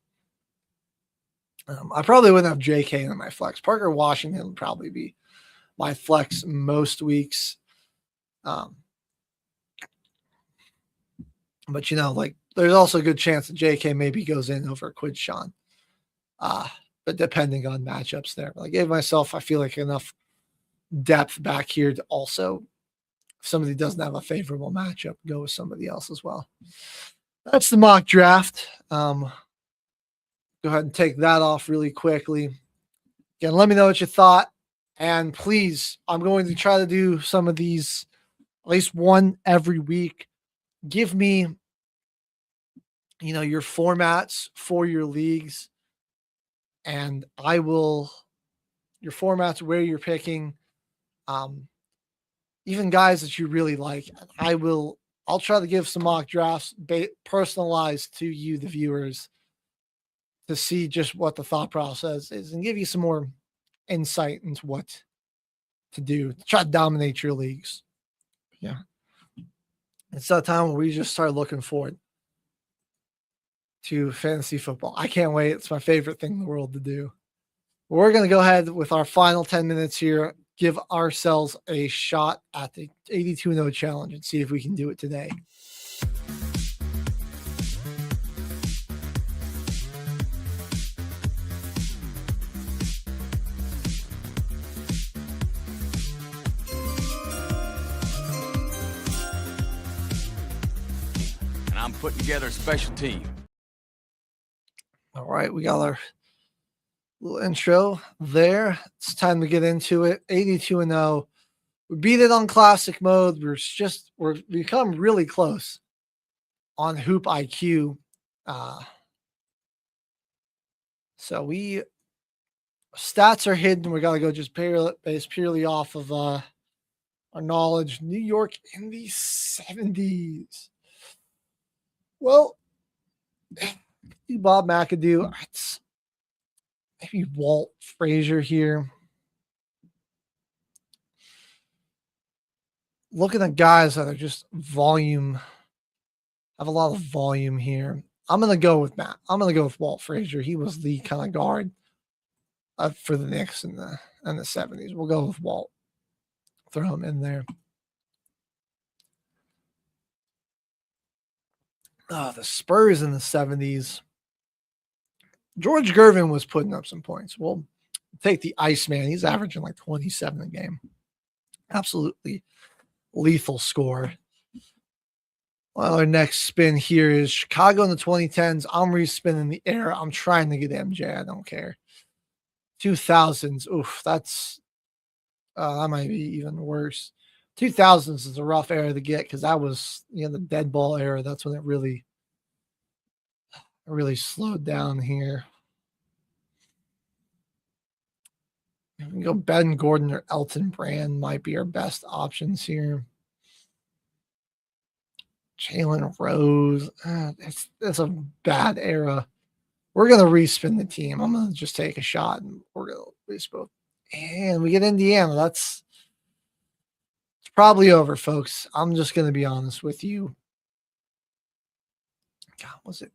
I probably wouldn't have JK in my flex. Parker Washington would probably be my flex most weeks. But, there's also a good chance that JK maybe goes in over Quidshawn. But depending on matchups there. But I gave myself, I feel like, enough depth back here to also, if somebody doesn't have a favorable matchup, go with somebody else as well. That's the mock draft. Go ahead and take that off really quickly. Again, let me know what you thought. And please, I'm going to try to do some of these, at least one every week. Give me, your formats for your leagues. And your formats where you're picking, even guys that you really like. I'll try to give some mock drafts personalized to you, the viewers, to see just what the thought process is and give you some more insight into what to do to try to dominate your leagues. Yeah. It's that time where we just start looking forward to fantasy football. I can't wait. It's my favorite thing in the world to do. We're going to go ahead with our final 10 minutes here, give ourselves a shot at the 82-0 challenge and see if we can do it today. And I'm putting together a special team. All right, we got our little intro there. It's time to get into it. 82-0. We beat it on classic mode. We're become really close on Hoop IQ. So stats are hidden. We got to go just based purely off of our our knowledge. New York in the 70s. Well, Bob McAdoo. It's maybe Walt Frazier here. Looking at guys that are just volume, have a lot of volume here. I'm gonna go with Matt. I'm gonna go with Walt Frazier. He was the kind of guard for the Knicks in the 70s. We'll go with Walt. Throw him in there. The Spurs in the 70s. George Gervin was putting up some points. We'll take the Iceman. He's averaging like 27 a game. Absolutely lethal score. Well, our next spin here is Chicago in the 2010s. I'm respinning the era. I'm trying to get MJ. I don't care. 2000s. Oof, that might be even worse. 2000s is a rough era to get because that was the dead ball era. That's when it really slowed down here. We can go Ben Gordon or Elton Brand might be our best options here. Jalen Rose. That's a bad era. We're going to respin the team. I'm going to just take a shot and we're going to respin both. And we get Indiana. It's probably over, folks. I'm just going to be honest with you. God, was it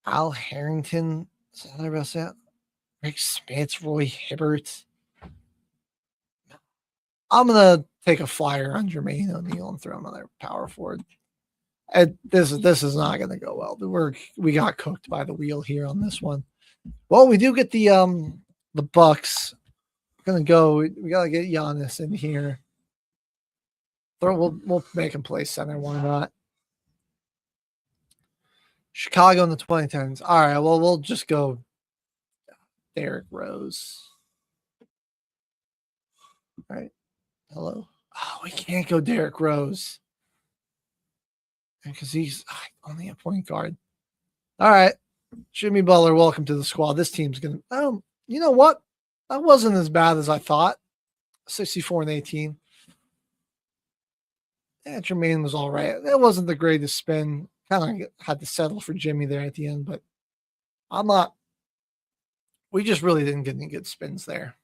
Al Harrington? Is that the rest of that? Rick Spitz, Roy Hibbert. I'm going to take a flyer on Jermaine O'Neal and throw him on their power forward. This is not going to go well. We got cooked by the wheel here on this one. Well, we do get the Bucks. We're going to go. We got to get Giannis in here. We'll make him play center. Why not? Chicago in the 2010s. All right. Well, we'll just go Derrick Rose. All right. Hello. Oh, we can't go Derrick Rose because he's only a point guard. All right. Jimmy Butler, welcome to the squad. This team's going to, you know what? That wasn't as bad as I thought. 64 and 18. Yeah, Jermaine was all right. That wasn't the greatest spin. Kind of had to settle for Jimmy there at the end, but we just really didn't get any good spins there.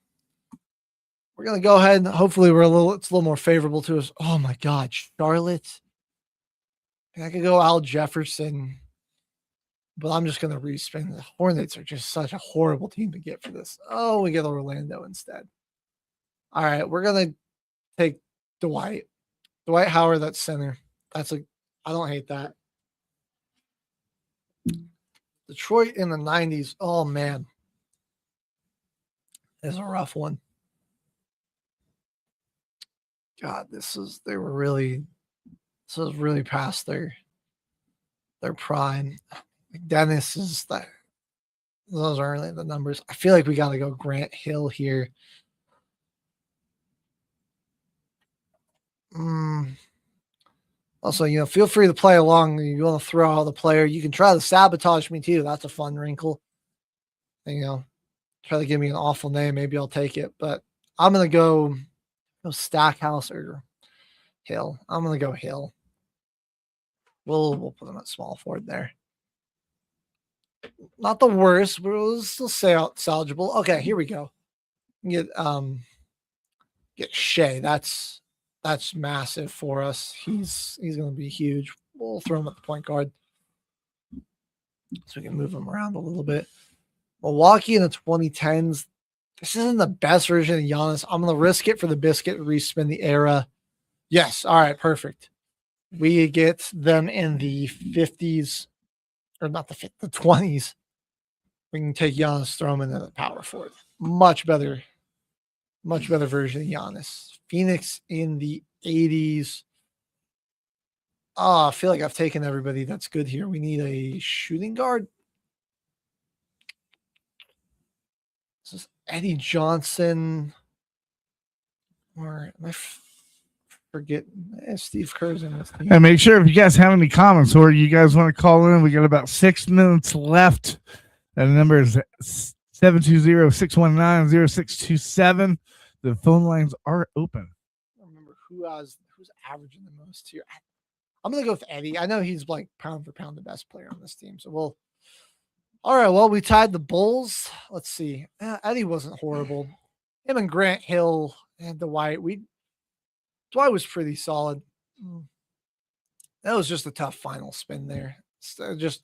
We're going to go ahead and hopefully it's a little more favorable to us. Oh my God, Charlotte. I could go Al Jefferson, but I'm just going to respin. The Hornets are just such a horrible team to get for this. Oh, we get Orlando instead. All right, we're going to take Dwight Howard, that's center. I don't hate that. Detroit in the 90s. Oh man. Is a rough one. God, this was really past their prime. Dennis is that. Those aren't really the numbers. I feel like we got to go Grant Hill here. Also, feel free to play along. You want to throw out the player. You can try to sabotage me too. That's a fun wrinkle. Try to give me an awful name. Maybe I'll take it. But I'm going to go Stackhouse or Hill. I'm going to go Hill. We'll put him at small forward there. Not the worst, but we'll still say salvageable. Okay, here we go. Get Shea. That's massive for us. He's going to be huge. We'll throw him at the point guard so we can move him around a little bit. Milwaukee in the 2010s. This isn't the best version of Giannis. I'm going to risk it for the biscuit, respin the era. Yes. All right. Perfect. We get them in the 50s, or not the 20s. We can take Giannis, throw him in the power forward. Much better version of Giannis. Phoenix in the 80s. Oh, I feel like I've taken everybody that's good here. We need a shooting guard. This is Eddie Johnson. Or am I forgetting? Steve Kerr's in this team. And make sure if you guys have any comments or you guys want to call in, we got about 6 minutes left. And the number is 720-619-0627. The phone lines are open. I don't remember who's averaging the most here. I'm gonna go with Eddie. I know he's like pound for pound the best player on this team. So we'll. All right. Well, we tied the Bulls. Let's see. Eddie wasn't horrible. Him and Grant Hill and Dwight. Dwight was pretty solid. That was just a tough final spin there. So just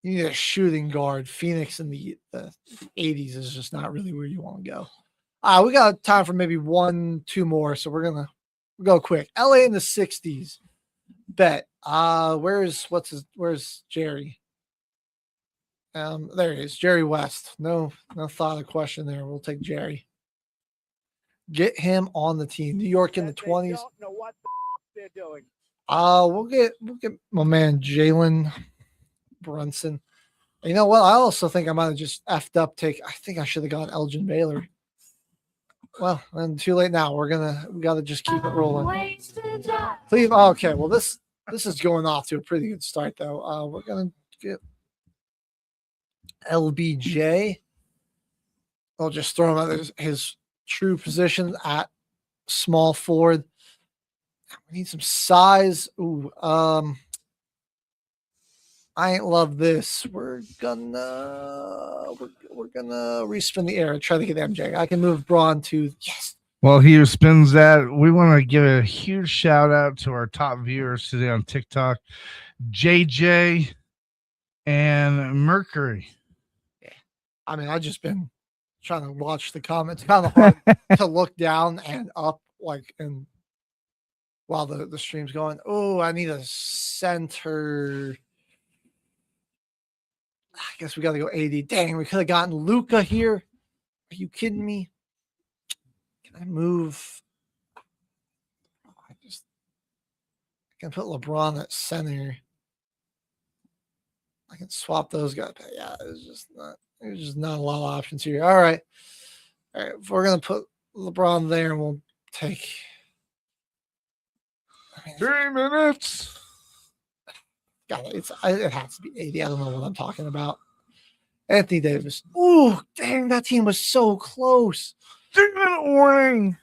you need a shooting guard. Phoenix in the 80s is just not really where you want to go. We got time for maybe 1-2 more, so we're gonna go quick. LA in the 60s. Bet. Where's Jerry? There he is, Jerry West. No thought of question there. We'll take Jerry. Get him on the team. New York in the 20s. Don't know what they're doing. We'll get my man Jalen Brunson. You know what? I also think I might have just effed up. I think I should have gone Elgin Baylor. Well, and too late now. We gotta just keep it rolling. Please. Okay. Well, this is going off to a pretty good start though. We're gonna get LBJ. I'll just throw him at his true position at small forward. We need some size. Ooh, I ain't love this. We're gonna respin the air and try to get MJ. I can move Braun to yes. Well, he spins that. We want to give a huge shout out to our top viewers today on TikTok, JJ and Mercury. Yeah, I mean, I've just been trying to watch the comments. It's kind of hard to look down and up, and while the stream's going. Oh, I need a center. I guess we got to go 80. Dang, we could have gotten Luca here. Are you kidding me? Can I move? I can put LeBron at center. I can swap those guys. But yeah, there's just not a lot of options here. All right. If we're gonna put LeBron there, and we'll take 3 minutes. God, it has to be 80. I don't know what I'm talking about. Anthony Davis. Ooh, dang, that team was so close. 3-minute warning.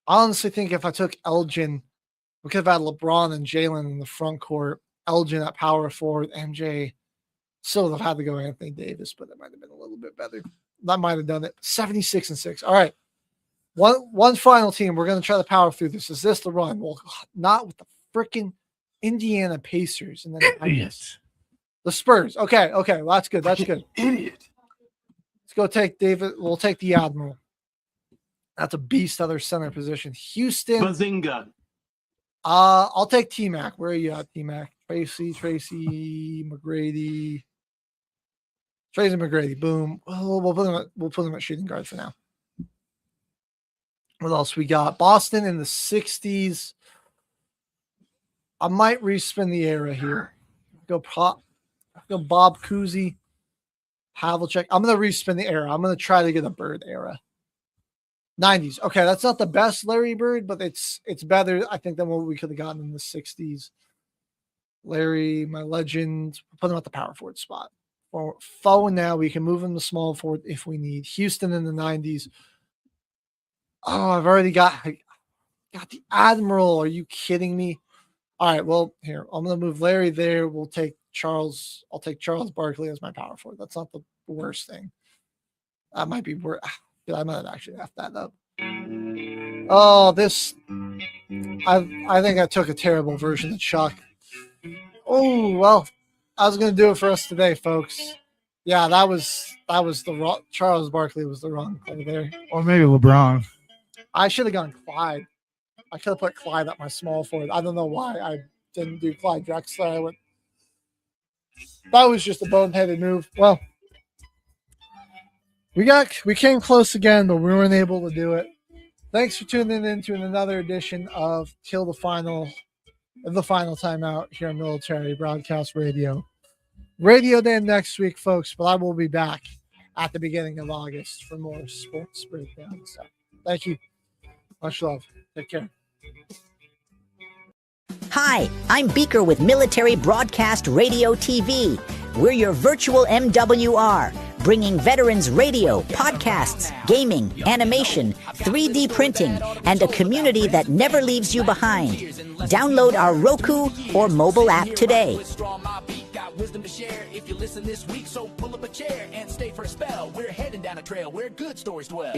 I honestly think if I took Elgin, we could have had LeBron and Jalen in the front court, Elgin at power forward, MJ. Still would have had to go Anthony Davis, but that might have been a little bit better. That might have done it. 76-6. All right. One final team. We're going to try to power through this. Is this the run? Well, not with the freaking Indiana Pacers. And then the Spurs. Okay. Well, that's good. That's good. Idiot. Let's go take David. We'll take the Admiral. That's a beast at their center position. Houston. Bazinga. I'll take T-Mac. Where are you at, T-Mac? Tracy McGrady. Tracy McGrady. Boom. We'll put him at shooting guard for now. What else we got? Boston in the 60s. I might respin the era here. Go Bob Cousy. Havlicek. I'm going to respin the era. I'm going to try to get a Bird era. 90s. Okay, that's not the best Larry Bird, but it's better, I think, than what we could have gotten in the 60s. Larry, my legend. Put him at the power forward spot. Forward now, we can move him to small forward if we need. Houston in the 90s. Oh, I've already got the Admiral. Are you kidding me? All right, well, here, I'm going to move Larry there. I'll take Charles Barkley as my power forward. That's not the worst thing. That might be worse. I might have actually effed that up. Oh, this. I think I took a terrible version of Chuck. Oh, well, I was going to do it for us today, folks. Yeah, that was the wrong. Charles Barkley was the wrong play there. Or maybe LeBron. I should have gone Clyde. I could have put Clyde at my small forward. I don't know why I didn't do Clyde Drexler. That was just a boneheaded move. Well, we came close again, but we weren't able to do it. Thanks for tuning in to another edition of Till the Final Timeout here on Military Broadcast Radio. Radio Day next week, folks, but I will be back at the beginning of August for more sports breakdown. So, thank you. Much love. Take care. Hi, I'm Beaker with Military Broadcast Radio TV. We're your virtual MWR. bringing veterans radio, podcasts, gaming, animation, 3D printing, and a community that never leaves you behind. Download our Roku or mobile app today. Wisdom to share if you listen this week, so pull up a chair and stay for a spell. We're heading down a trail where good stories dwell.